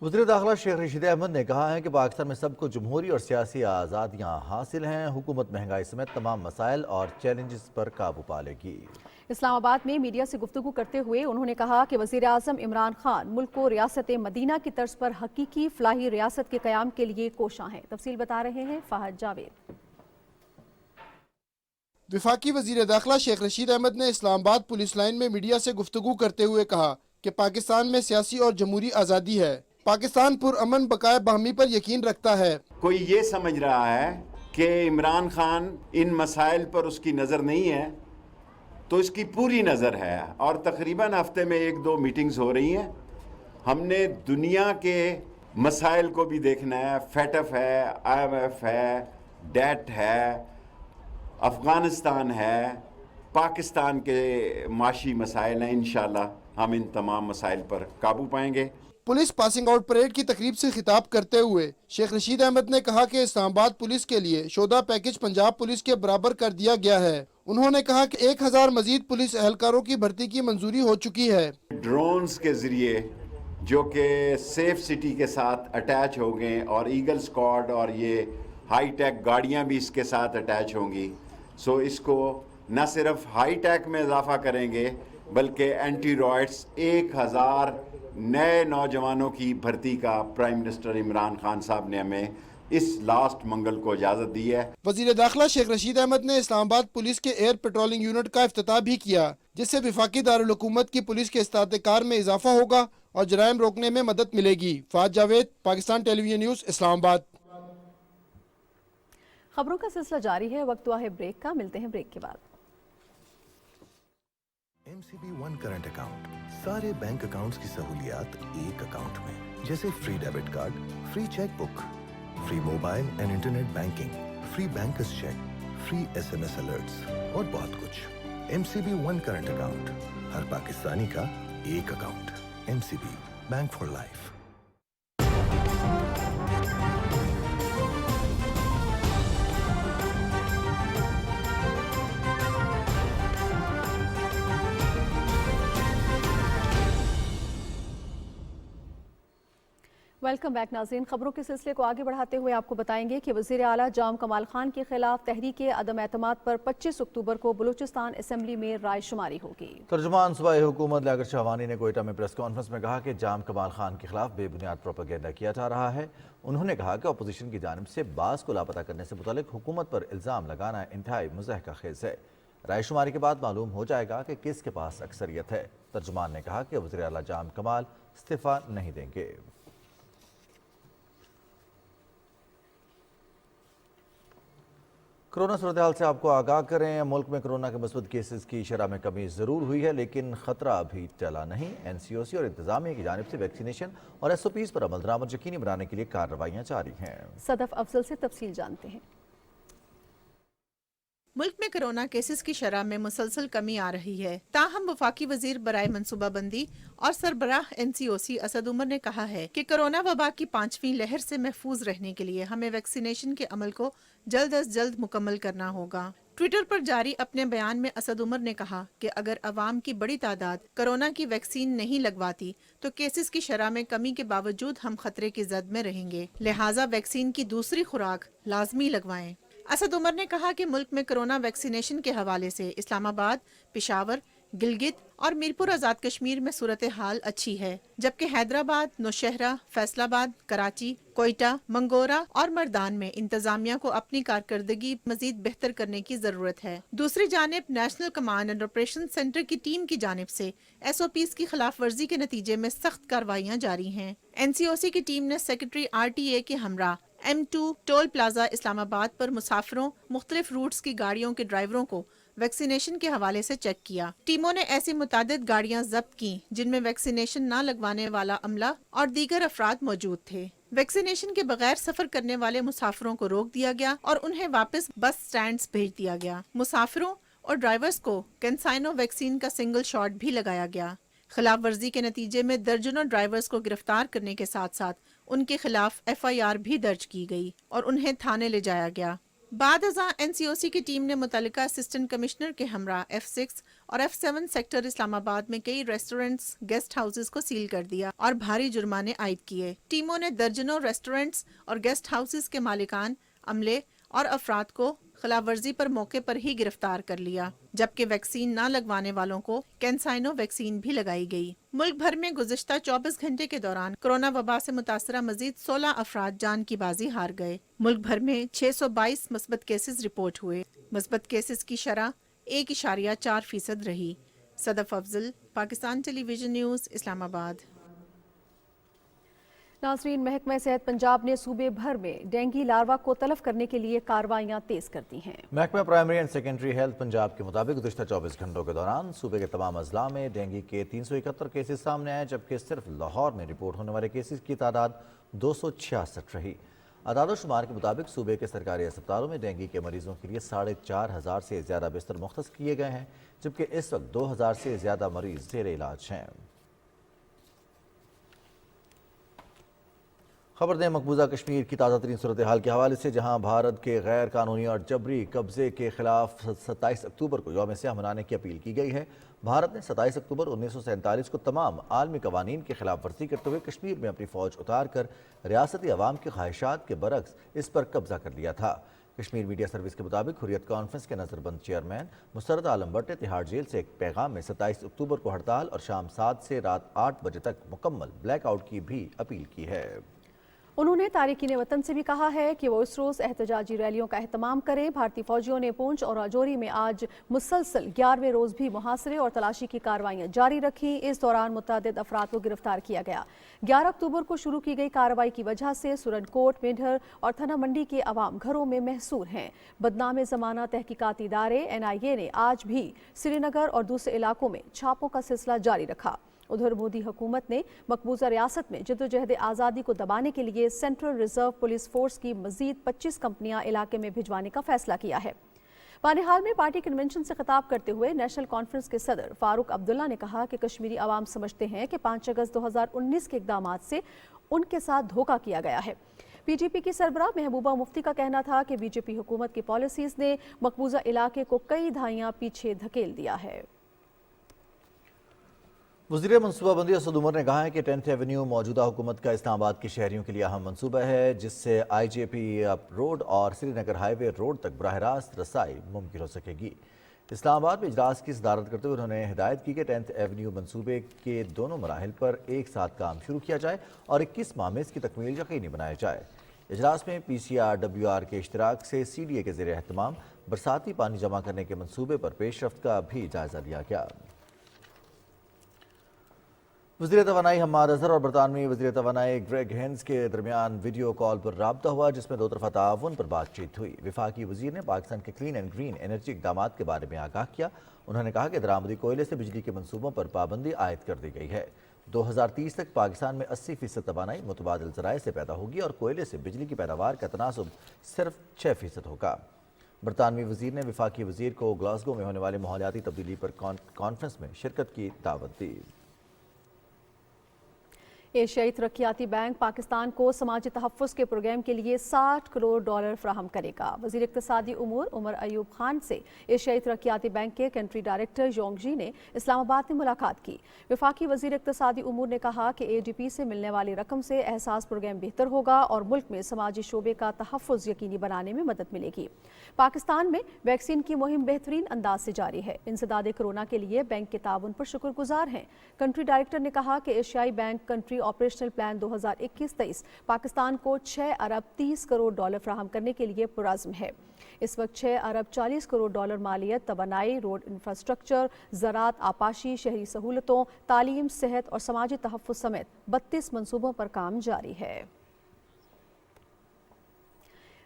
वज़ीर दाखिला शेख रशीद अहमद ने कहा है कि पाकिस्तान में सबको जमहूरी और सियासी आज़ादियाँ हासिल हैं। हुकूमत महंगाई समेत तमाम मसाइल और चैलेंजेस पर काबू पा लेगी। इस्लामाबाद में मीडिया से गुफ्तगू करते हुए उन्होंने कहा कि वज़ीर आज़म इमरान खान मुल्क को रियासत मदीना की तर्ज पर हकीकी फलाही रियासत के क़याम के लिए कोशां हैं। तफसील बता रहे हैं फ़हद जावेद। वफाकी वज़ीर दाखिला शेख रशीद अहमद ने इस्लामाबाद पुलिस लाइन में मीडिया से गुफ्तगू करते हुए कहा कि पाकिस्तान में सियासी और जमहूरी आज़ादी है। पाकिस्तान पुरअमन बकाया बाहमी पर यकीन रखता है। कोई ये समझ रहा है कि इमरान खान इन मसाइल पर उसकी नज़र नहीं है, तो इसकी पूरी नज़र है और तकरीबन हफ्ते में 1-2 मीटिंग्स हो रही हैं। हमने दुनिया के मसाइल को भी देखना है। FATF है, IMF है, डेट है, अफ़गानिस्तान है, पाकिस्तान के माशी मसाइल हैं। इंशाअल्लाह हम इन तमाम मसाइल पर काबू पाएंगे। पुलिस पासिंग आउट परेड की तकरीब से खिताब करते हुए शेख रशीद अहमद ने कहा कि इस्लामाबाद पुलिस के लिए शोधा पैकेज पंजाब पुलिस के बराबर कर दिया गया है। उन्होंने कहा कि 1000 मजीद पुलिस एहलकारों की भर्ती की मंजूरी हो चुकी है। ड्रोन्स के ज़रिए जो कि सेफ सिटी के साथ अटैच हो गए और ईगल स्क्वाड और ये हाई टेक गाड़ियाँ भी इसके साथ अटैच होंगी। सो इसको न सिर्फ हाई टेक में इजाफा करेंगे बल्कि एंटी रॉयट्स 1000 नए नौजवानों की भर्ती का प्राइम मिनिस्टर इमरान खान साहब ने हमें इस लास्ट मंगल को इजाज़त दी है। वज़ीर दाखिला शेख रशीद अहमद ने इस्लामाबाद पुलिस के एयर पेट्रोलिंग यूनिट का इफ्तिताह भी किया, जिससे वफाकी दारुल हुकूमत की पुलिस के इस्ताहकार में इजाफा होगा और जराइम रोकने में मदद मिलेगी। Fahd Javed, Pakistan television news, Islamabad. खबरों का सिलसिला जारी है, वक्त हुआ है ब्रेक का। मिलते हैं ब्रेक के बाद। MCB वन करंट अकाउंट, सारे बैंक अकाउंट्स की सहूलियात एक अकाउंट में, जैसे free debit card, free cheque book, free mobile and internet banking, free bankers cheque, free SMS alerts और बहुत कुछ। MCB वन करंट अकाउंट, हर पाकिस्तानी का एक account. MCB, bank for life. Welcome back नाज़रीन। खबरों के सिलसिले को आगे बढ़ाते हुए आपको बताएंगे कि वज़ीर आला जाम कमाल खान के खिलाफ तहरीक अदम एतमाद पर 25 अक्टूबर को बलूचिस्तान असम्बली में राय शुमारी होगी। तर्जुमान सूबाई हुकूमत लियाकत शहवानी ने कोयटा में प्रेस कॉन्फ्रेंस में कहा कि जाम कमाल खान के खिलाफ बेबुनियाद प्रोपेगेंडा किया जा रहा है। उन्होंने कहा कि अपोजिशन की जानिब से बास को लापता करने से मुतालिक हुकूमत पर इल्ज़ाम लगाना इंतहाई मुज़हका खेज़ है। राय शुमारी के बाद मालूम हो जाएगा कि किसके पास अक्सरियत है। तर्जुमान ने कहा कि वज़ीर आला जाम कमाल इस्तीफ़ा नहीं देंगे। कोरोना सूरत हाल से आपको आगाह करें। मुल्क में कोरोना के मस्बत केसेस की शरह में कमी ज़रूर हुई है, लेकिन ख़तरा अभी टला नहीं। NCOC और इंतजामिया की जानिब से वैक्सीनेशन और SOPs पर अमल दरामद यकीनी बनाने के लिए कार्रवाइयाँ जारी हैं। सदफ अफजल से तफसील जानते हैं। मुल्क में कोरोना केसेस की शरह में मुसलसल कमी आ रही है। ताहम वफाकी वजीर बराए मनसूबाबंदी और सरबराह NCOC असद उमर ने कहा है कि कोरोना वबा की 5वीं लहर से महफूज रहने के लिए हमें वैक्सीनेशन के अमल को जल्द अज जल्द मुकम्मल करना होगा। ट्विटर पर जारी अपने बयान में असद उमर ने कहा कि अगर अवाम की बड़ी तादाद कोरोना की वैक्सीन नहीं लगवाती तो केसेस की शरह में कमी के बावजूद हम खतरे की जद में रहेंगे, लिहाजा वैक्सीन की दूसरी खुराक लाजमी लगवाएं। असद उमर ने कहा कि मुल्क में कोरोना वैक्सीनेशन के हवाले से इस्लामाबाद, पेशावर, गिलगित और मीरपुर आज़ाद कश्मीर में सूरत हाल अच्छी है, जबकि हैदराबाद, नौशहरा, फैसलाबाद, कराची, कोयटा, मंगोरा और मर्दान में इंतजामिया को अपनी कारकर्दगी मजीद बेहतर करने की जरूरत है। दूसरी जानिब national command and operation centre की टीम की जानिब से SOPs की खिलाफ वर्जी के नतीजे में सख्त कार्रवाइयाँ जारी हैं। NCOC की टीम ने सेक्रेटरी RTA के हमरा M2 टोल प्लाजा इस्लामाबाद पर मुसाफिरों, मुख्तलिफ रूट्स की गाड़ियों के ड्राइवरों को वैक्सीनेशन के हवाले से चेक किया। टीमों ने ऐसी मुतादिद गाड़ियां जब्त की जिनमें वैक्सीनेशन न लगवाने वाला अमला और दीगर अफराद मौजूद थे। वैक्सीनेशन के बगैर सफर करने वाले मुसाफिरों को रोक दिया गया और उन्हें वापस बस स्टैंड्स भेज दिया गया। मुसाफिरों और ड्राइवर्स को कैंसाइनो वैक्सीन का सिंगल शॉट भी लगाया गया। खिलाफ वर्जी के नतीजे में दर्जनों ड्राइवर्स को गिरफ्तार करने के साथ साथ उनके खिलाफ FIR भी दर्ज की गई और उन्हें थाने ले जाया गया। बाद अज़ां NCOC की टीम ने मुतल्लिका असिस्टेंट कमिश्नर के हमरा F6 और F7 सेक्टर इस्लामाबाद में कई रेस्टोरेंट्स, गेस्ट हाउसेस को सील कर दिया और भारी जुर्माने आयद किए। टीमों ने दर्जनों रेस्टोरेंट्स और गेस्ट हाउसेस के मालिकान, अमले और अफराद को खिलाफ वर्जी पर मौके पर ही गिरफ्तार कर लिया, जबकि वैक्सीन न लगवाने वालों को कैंसाइनो वैक्सीन भी लगाई गई। मुल्क भर में गुज़िश्ता 24 घंटे के दौरान कोरोना वबा से मुतासरा मजीद 16 अफराद जान की बाजी हार गए। मुल्क भर में 622 मस्बत केसेस रिपोर्ट हुए। मस्बत केसेस की शरह 1.4% रही। Sadaf Afzal, Pakistan television news, Islamabad. नाज़रीन, महकमा सेहत पंजाब ने सूबे भर में डेंगू लार्वा को तलफ करने के लिए कार्रवाइयाँ तेज कर दी हैं। महकमा primary and secondary health Punjab के मुताबिक गुज़िश्ता 24 घंटों के दौरान सूबे के तमाम अजला में डेंगू के 371 केसेस सामने आए, जबकि सिर्फ लाहौर में रिपोर्ट होने वाले केसेस की तादाद 266 रही। अदाद-ओ-शुमार के मुताबिक सूबे के सरकारी अस्पतालों में डेंगू के मरीजों के लिए 4,500 से ज़्यादा बिस्तर मुख्तस किए गए हैं, जबकि इस वक्त 2,000 से ज़्यादा मरीज ज़ेर इलाज हैं। खबर दें मकबूजा कश्मीर की ताज़ा तरीन सूरत हाल के हवाले से, जहां भारत के गैर कानूनी और जबरी कब्जे के खिलाफ 27 अक्टूबर को यौम सियाह मनाने की अपील की गई है। भारत ने 27 अक्टूबर 1947 को तमाम आलमी कवानीन की खिलाफ वर्जी करते हुए कश्मीर में अपनी फ़ौज उतार कर रियासती अवाम की ख्वाहिशात के बरक्स इस पर कब्जा कर लिया था। कश्मीर मीडिया सर्विस के मुताबिक हुर्रियत कॉन्फ्रेंस के नज़रबंद चेयरमैन मुसर्रत आलम भट्ट ने तिहाड़ जेल से एक पैगाम में 27 अक्टूबर को हड़ताल और शाम 7 से रात 8 बजे तक मुकम्मल ब्लैकआउट की भी अपील की है। उन्होंने तारिकीन वतन से भी कहा है कि वो इस रोज़ एहतजाजी रैलियों का एहतमाम करें। भारतीय फौजियों ने पूंछ और राजौरी में आज मुसलसल 11वें रोज़ भी मुहासरे और तलाशी की कार्रवाइयाँ जारी रखी। इस दौरान मुतअद्दिद अफराद को गिरफ्तार किया गया। 11 अक्टूबर को शुरू की गई कार्रवाई की वजह से सुरनकोट, मेंढर और थना मंडी के अवाम घरों में महसूर हैं। बदनाम ज़माना तहकीकाती इदारे NIA ने आज भी श्रीनगर और दूसरे इलाकों में छापों का सिलसिला जारी रखा। उधर मोदी हुकूमत ने मकबूजा रियासत में जद्दोजहद आज़ादी को दबाने के लिए सेंट्रल रिजर्व पुलिस फोर्स की मजीद 25 कंपनियां इलाके में भिजवाने का फैसला किया है। पानीहाल में पार्टी कन्वेंशन से खिताब करते हुए नेशनल कॉन्फ्रेंस के सदर फारूक अब्दुल्ला ने कहा कि कश्मीरी आवाम समझते हैं कि 5 अगस्त 2019 के इक़दामात से उनके साथ धोखा किया गया है। पीटीपी की सरबराह महबूबा मुफ्ती का कहना था कि बीजेपी हुकूमत की पॉलिसीज ने मकबूजा इलाके को कई दहाइयां पीछे धकेल दिया है। वज़ीर मनसूबाबंदी असद उमर ने कहा है कि 10th एवेन्यू मौजूदा हुकूमत का इस्लामाबाद के शहरियों के लिए अहम मनसूबा है, जिससे IJP अप रोड और श्रीनगर हाईवे रोड तक बराह रास्त रसाई मुमकिन हो सकेगी। इस्लामाबाद में इजलास की सदारत करते हुए उन्होंने हिदायत की कि 10th एवेन्यू मनसूबे के दोनों मराहिल पर एक साथ काम शुरू किया जाए और 21 माह में इसकी तकमील यकीनी बनाया जाए। इजलास में PCR WR के इश्तराक से CDA के ज़ेर एहतमाम बरसाती पानी जमा करने के मनसूबे पर पेशरफ्त का भी जायजा लिया गया। वज़ीर तवानाई हम्माद अज़हर और बरतानवी वज़ीर तवानाई ग्रेग हेंस के दरमियान वीडियो कॉल पर राब्ता हुआ, जिसमें दो तरफ़ा ताउन पर बातचीत हुई। वफाकी वज़ीर ने पाकिस्तान के क्लीन एंड ग्रीन एनर्जी इक़दामात के बारे में आगाह किया। उन्होंने कहा कि दरामदी कोयले से बिजली के मनसूबों पर पाबंदी आयद कर दी गई है। 2030 तक पाकिस्तान में 80% तवानाई मुतबादिल ज़राए से पैदा होगी और कोयले से बिजली की पैदावार का तनासुब सिर्फ 6% होगा। बरतानवी वज़ीर ने वफाकी वज़ीर को ग्लासगो में होने वाली माहौलियाती तब्दीली पर कॉन्फ्रेंस में शिरकत की दावत दी। एशियाई तरक्याती बैंक पाकिस्तान को समाजी तहफ़्फ़ुज़ के प्रोग्राम के लिए $60 करोड़ फ़राहम करेगा। वज़ीर इक़्तिसादी उमूर उमर अयूब खान से एशियाई तरक्याती बैंक के कंट्री डायरेक्टर योंगजी ने इस्लामाबाद में मुलाकात की। वफाकी वज़ीर इक़्तिसादी उमूर ने कहा कि ADP से मिलने वाली रकम से एहसास प्रोग्राम बेहतर होगा और मुल्क में समाजी शोबे का तहफ़्फ़ुज़ यकीनी बनाने में मदद मिलेगी। पाकिस्तान में वैक्सीन की मुहिम बेहतरीन अंदाज से जारी है। इंसदादे कोरोना के लिए बैंक के ताउन पर शुक्रगुजार हैं। कंट्री डायरेक्टर ने कहा कि एशियाई bank country operational plan 2021-23 Pakistan को $6 अरब 30 करोड़ फराहम करने के लिए पुरज़्म है। इस वक्त $6 अरब 40 करोड़ मालियत तवानाई, रोड इंफ्रास्ट्रक्चर, ज़राअत, आपाशी, शहरी सहूलतों, तालीम, सेहत और समाजी तहफ़्फ़ुज़ समेत 32 मनसूबों पर काम जारी है।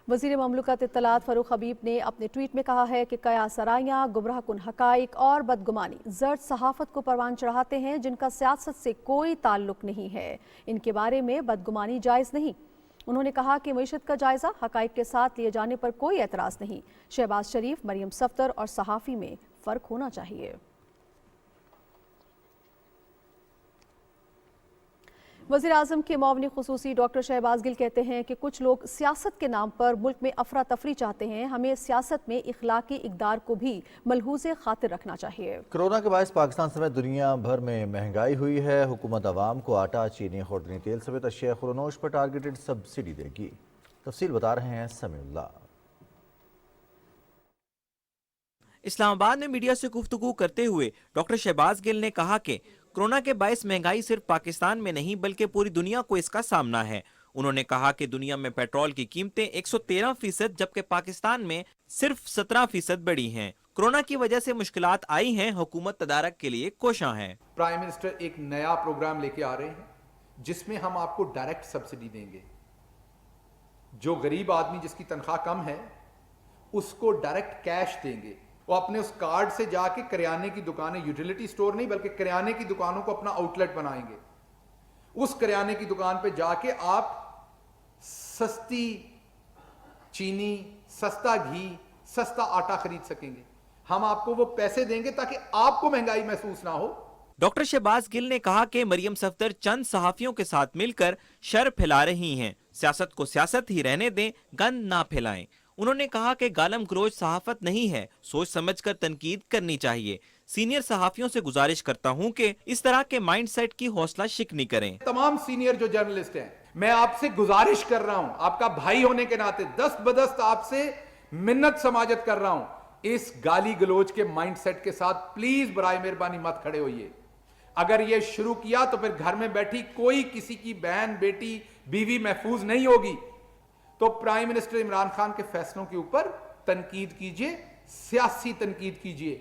वज़ीर ममलकत इत्तलात फ़ारूक हबीब ने अपने ट्वीट में कहा है कि कयास सराइयाँ, गुमराह कुन हक़ाइक़ और बदगुमानी ज़र्द सहाफ़त को परवान चढ़ाते हैं, जिनका सियासत से कोई ताल्लुक़ नहीं है। इनके बारे में बदगुमानी जायज़ नहीं। उन्होंने कहा कि मईशत का जायज़ा हक़ाइक़ के साथ लिए जाने पर कोई एतराज़ नहीं। शहबाज शरीफ, मरियम सफ़दर और सहाफ़ी में फ़र्क होना चाहिए। वज़ीर आज़म के मुआविन ख़ुसूसी डॉक्टर शहबाज गिल कहते हैं कि कुछ लोग सियासत के नाम पर मुल्क में अफरा तफरी चाहते हैं। हमें सियासत में इखलाकी इक़दार को भी मलहूज़े खातिर रखना चाहिए। कोरोना के बायस पाकिस्तान समेत दुनिया भर में महंगाई हुई है। हुकूमत आवाम को आटा, चीनी, खुर्दनी तेल समेत अशिया खुरनोश पर टारगेटेड सब्सिडी देगी। तफसील बता रहे हैं समीउल्लाह। इस्लामाबाद में मीडिया से गुफ्तगू करते हुए डॉक्टर शहबाज गिल ने कहा कि कोरोना के बायस महंगाई सिर्फ पाकिस्तान में नहीं बल्कि पूरी दुनिया को इसका सामना है। उन्होंने कहा कि दुनिया में पेट्रोल की कीमतें 113% जबकि पाकिस्तान में सिर्फ 17% बढ़ी हैं। कोरोना की वजह से मुश्किलात आई हैं, हुकूमत तदारक के लिए कोशां है। प्राइम मिनिस्टर एक नया प्रोग्राम लेके आ रहे हैं जिसमें हम आपको डायरेक्ट सब्सिडी देंगे। जो गरीब आदमी जिसकी तनख्वाह कम है उसको डायरेक्ट कैश देंगे। वो अपने उस कार्ड से जाके करियाने की दुकानें, यूटिलिटी स्टोर नहीं बल्कि करियाने की दुकानों को अपना आउटलेट बनाएंगे। उस करियाने की दुकान पे जाके आप सस्ती चीनी, सस्ता घी, सस्ता आटा खरीद सकेंगे। हम आपको वो पैसे देंगे ताकि आपको महंगाई महसूस ना हो। डॉक्टर शहबाज गिल ने कहा कि मरियम सफदर चंद सहाफियों के साथ मिलकर शर फैला रही हैं। सियासत को सियासत ही रहने दें, गंद ना फैलाएं। उन्होंने कहा कि गालम गलोच सहाफत नहीं है, सोच समझकर तनकीद करनी चाहिए। सीनियर सहाफियों से गुजारिश करता हूं कि इस तरह के माइंडसेट की हौसला शिकनी करें। तमाम सीनियर जो जर्नलिस्ट हैं, मैं आपसे गुजारिश कर रहा हूं, आपका भाई होने के नाते दस्त बदस्त आपसे मिन्नत समाजत कर रहा हूं, इस गाली गलोच के माइंडसेट के साथ प्लीज बराए मेहरबानी मत खड़े होइए। अगर ये शुरू किया तो फिर घर में बैठी कोई किसी की बहन, बेटी, बीवी महफूज नहीं होगी। तो प्राइम मिनिस्टर इमरान खान के फैसलों के ऊपर तनकीद कीजिए, सियासी तनकीद कीजिए,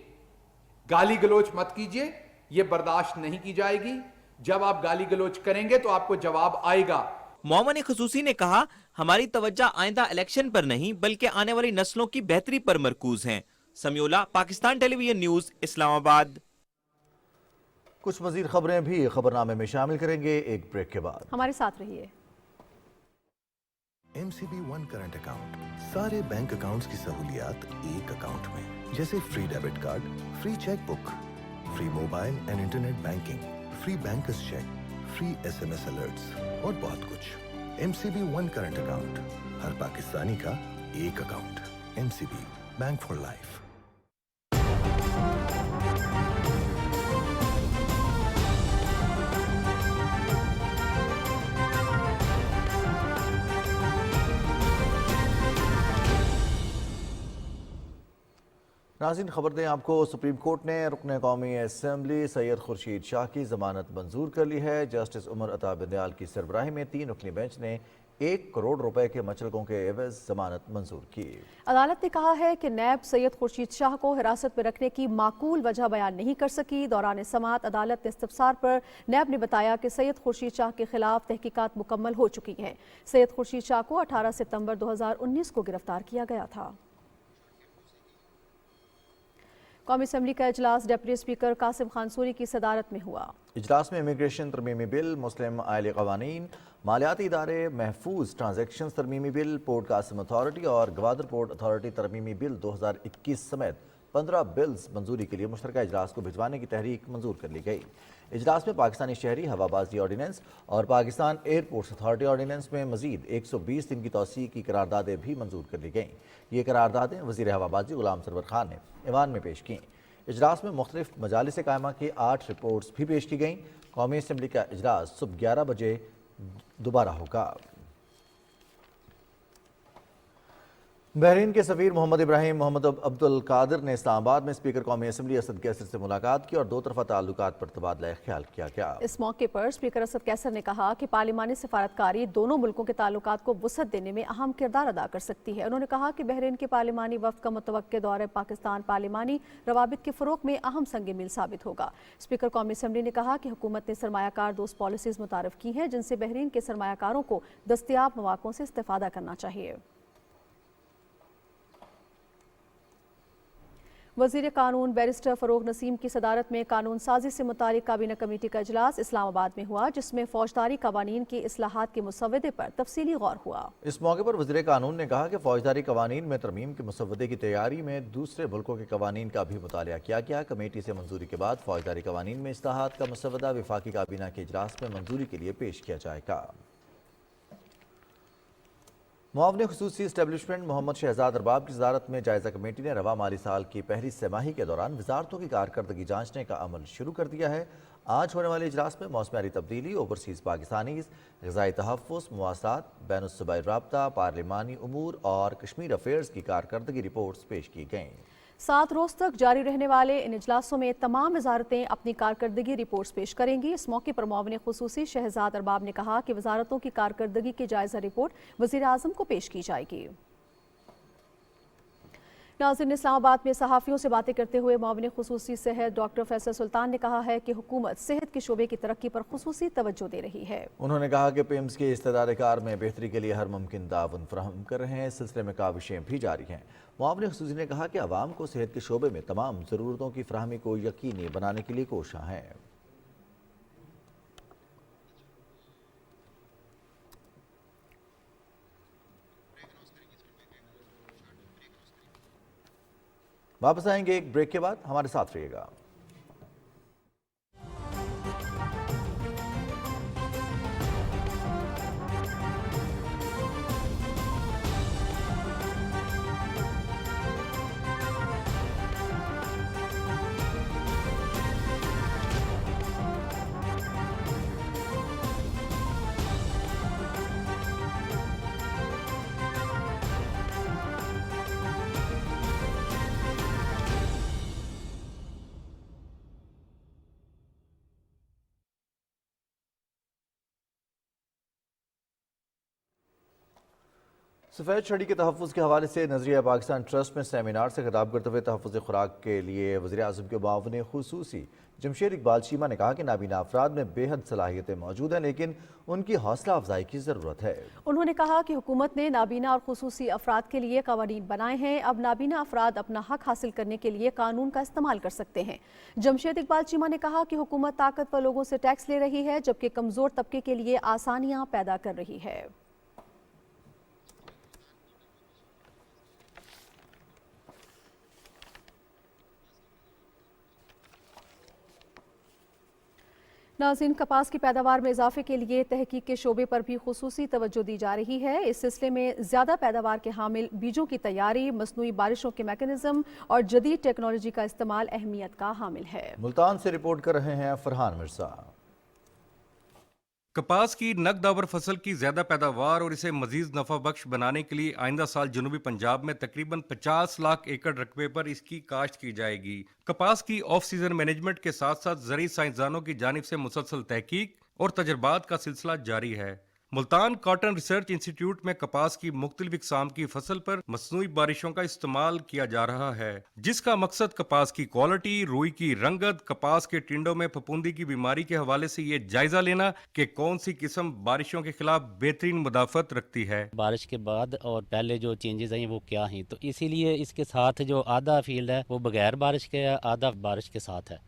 गाली गलोच मत कीजिए। यह बर्दाश्त नहीं की जाएगी। जब आप गाली गलोच करेंगे तो आपको जवाब आएगा। मोमिन खसूसी ने कहा, हमारी तवज्जो आइंदा इलेक्शन पर नहीं बल्कि आने वाली नस्लों की बेहतरी पर मरकूज है। Samiullah, Pakistan television news, Islamabad. کچھ مزید خبریں بھی خبرنامے میں شامل کریں گے ایک بریک کے بعد. ہمارے ساتھ رہیے. MCB1 کرنٹ اکاؤنٹ سارے بینک اکاؤنٹس کی سہولیات ایک اکاؤنٹ میں، جیسے free debit card, free cheque book, free mobile and internet banking, free bankers cheque, free SMS alerts اور بہت کچھ. MCB1 کرنٹ اکاؤنٹ، ہر پاکستانی کا ایک account. MCB bank for life. ناظرین، خبر دیں آپ کو، سپریم کورٹ نے رکن قومی اسمبلی سید خورشید شاہ کی ضمانت منظور کر لی ہے. جسٹس عمر عطا بندیال کی سربراہی میں 3 رکنی بینچ نے 1 کروڑ روپے کے مچلکوں کے عوض ضمانت منظور کی. عدالت نے کہا ہے کہ نیب سید خورشید شاہ کو حراست میں رکھنے کی معقول وجہ بیان نہیں کر سکی. دوران سماعت عدالت نے استفسار پر نیب نے بتایا کہ سید خورشید شاہ کے خلاف تحقیقات مکمل ہو چکی ہیں. سید خورشید شاہ کو 18 ستمبر 2019 کو گرفتار کیا گیا تھا. قومی اسمبلی کا اجلاس deputy speaker Qasim Khan sorry کی صدارت میں ہوا. اجلاس میں امیگریشن ترمیمی بل، مسلم آئلی قوانین، مالیاتی ادارے، محفوظ ٹرانزیکشنز ترمیمی بل، پورٹ قاسم اتھارٹی اور گوادر پورٹ اتھارٹی ترمیمی بل 2021 سمیت 15 بلز منظوری کے لیے مشترکہ اجلاس کو بھجوانے کی تحریک منظور کر لی گئی. اجلاس میں پاکستانی شہری ہوا بازی آرڈیننس اور پاکستان ایئرپورٹس اتھارٹی آرڈیننس میں مزید 120 دن کی توسیع کی قراردادیں بھی منظور کر لی گئیں. یہ قراردادیں وزیر ہوا بازی غلام سرور خان نے ایوان میں پیش کیں. اجلاس میں مختلف مجالس قائمہ کی 8 رپورٹس بھی پیش کی گئیں. قومی اسمبلی کا اجلاس صبح 11 بجے دوبارہ ہوگا. بحرین کے سفیر محمد ابراہیم محمد عبد القادر نے اسلام آباد میں اسپیکر قومی اسمبلی اسد کیسر سے ملاقات کی اور 2 طرفہ تعلقات پر تبادلہ خیال کیا گیا. اس موقع پر اسپیکر اسد کیسر نے کہا کہ پارلیمانی سفارتکاری دونوں ملکوں کے تعلقات کو وسعت دینے میں اہم کردار ادا کر سکتی ہے. انہوں نے کہا کہ بحرین کے پارلیمانی وفد کا متوقع دورہ پاکستان پارلیمانی روابط کے فروغ میں اہم سنگ میل ثابت ہوگا. اسپیکر قومی اسمبلی نے کہا کہ حکومت نے سرمایہ کار دوست پالیسیز متعارف کی ہیں جن سے بحرین کے سرمایہ کاروں کو دستیاب مواقعوں سے استفادہ کرنا چاہیے. وزیر قانون بیرسٹر فروغ نسیم کی صدارت میں قانون سازی سے متعلق کابینہ کمیٹی کا اجلاس اسلام آباد میں ہوا، جس میں فوجداری قوانین کی اصلاحات کے مسودے پر تفصیلی غور ہوا. اس موقع پر وزیر قانون نے کہا کہ فوجداری قوانین میں ترمیم کے مسودے کی تیاری میں دوسرے ملکوں کے قوانین کا بھی مطالعہ کیا گیا. کمیٹی سے منظوری کے بعد فوجداری قوانین میں اصلاحات کا مسودہ وفاقی کابینہ کے اجلاس میں منظوری کے لیے پیش کیا جائے گا. معاون خصوصی اسٹیبلشمنٹ محمد شہزاد ارباب کی صدارت میں جائزہ کمیٹی نے رواں مالی سال کی پہلی سہ ماہی کے دوران وزارتوں کی کارکردگی جانچنے کا عمل شروع کر دیا ہے. آج ہونے والے اجلاس میں موسمیاتی تبدیلی، اوورسیز پاکستانیز، غذائی تحفظ، مواصلات، بین الصوبائی رابطہ، پارلیمانی امور اور کشمیر افیئرز کی کارکردگی رپورٹس پیش کی گئیں. 7 روز تک جاری رہنے والے ان اجلاسوں میں تمام وزارتیں اپنی کارکردگی رپورٹس پیش کریں گی. اس موقع پر معاون خصوصی شہزاد ارباب نے کہا کہ وزارتوں کی کارکردگی کی جائزہ رپورٹ وزیر اعظم کو پیش کی جائے گی. ناظرین، اسلام آباد میں صحافیوں سے باتیں کرتے ہوئے معاون خصوصی صحت ڈاکٹر فیصل سلطان نے کہا ہے کہ حکومت صحت کے شعبے کی ترقی پر خصوصی توجہ دے رہی ہے. انہوں نے کہا کہ پیمز کے استعداد کار میں بہتری کے لیے ہر ممکن تعاون فراہم کر رہے ہیں. اس سلسلے میں کاوشیں بھی جاری ہیں. معاون خصوصی نے کہا کہ عوام کو صحت کے شعبے میں تمام ضرورتوں کی فراہمی کو یقینی بنانے کے لیے کوشاں ہیں. واپس آئیں گے ایک بریک کے بعد، ہمارے ساتھ رہیے گا. سفید چھڑی کے تحفظ کے حوالے سے نظریہ پاکستان ٹرسٹ میں سیمینار سے خطاب کرتے ہوئے تحفظ خوراک کے لیے وزیر اعظم کے معاون خصوصی जमशेद इकबाल चीमा ने कहा कि नाबीना अफराद में बेहद सलाहियतें मौजूद हैं, लेकिन उनकी हौसला अफजाई की ज़रूरत है। उन्होंने कहा कि हुकूमत ने नाबीना और खुसूसी अफराद के लिए कवानीन बनाए हैं। अब नाबीना अफराद अपना हक हासिल करने के लिए कानून का इस्तेमाल कर सकते हैं। जमशेद इकबाल चीमा ने कहा कि हुकूमत ताकतवर लोगों से टैक्स ले रही है, जबकि कमज़ोर तबके के लिए आसानियाँ पैदा कर रही है। नाज़रीन, कपास की पैदावार में इजाफे के लिए तहकीक के शोबे पर भी खुसूसी तवज्जो दी जा रही है। इस सिलसिले में ज़्यादा पैदावार के हामिल बीजों की तैयारी, मसनूई बारिशों के मैकेनिज्म और जदीद टेक्नोलॉजी का इस्तेमाल अहमियत का हामिल है। मुल्तान से रिपोर्ट कर रहे हैं फरहान मिर्जा। कपास की नकदावर फसल की ज्यादा पैदावार और इसे मजीद नफा बख्श बनाने के लिए आइंदा साल जनूबी पंजाब में तकरीबन 50 लाख एकड़ रकबे पर इसकी काश्त की जाएगी। कपास की ऑफ सीजन मैनेजमेंट के साथ साथ ज़रूरी साइंसदानों की जानिब से मुसलसल तहकीक और तजर्बात का सिलसिला जारी है। मुल्तान कॉटन रिसर्च इंस्टीट्यूट में कपास की मुख्तलिफ इकसाम की फसल पर मसनूई बारिशों का इस्तेमाल किया जा रहा है, जिसका मकसद कपास की क्वालिटी, रुई की रंगत, कपास के टिंडों में फफूंदी की बीमारी के हवाले से ये जायजा लेना कि कौन सी किस्म बारिशों के खिलाफ बेहतरीन मुदाफत रखती है। बारिश के बाद और पहले जो चेंजेस आई वो क्या हैं, तो इसीलिए इसके साथ जो आधा फील्ड है वो बगैर बारिश के है, आधा बारिश के साथ है,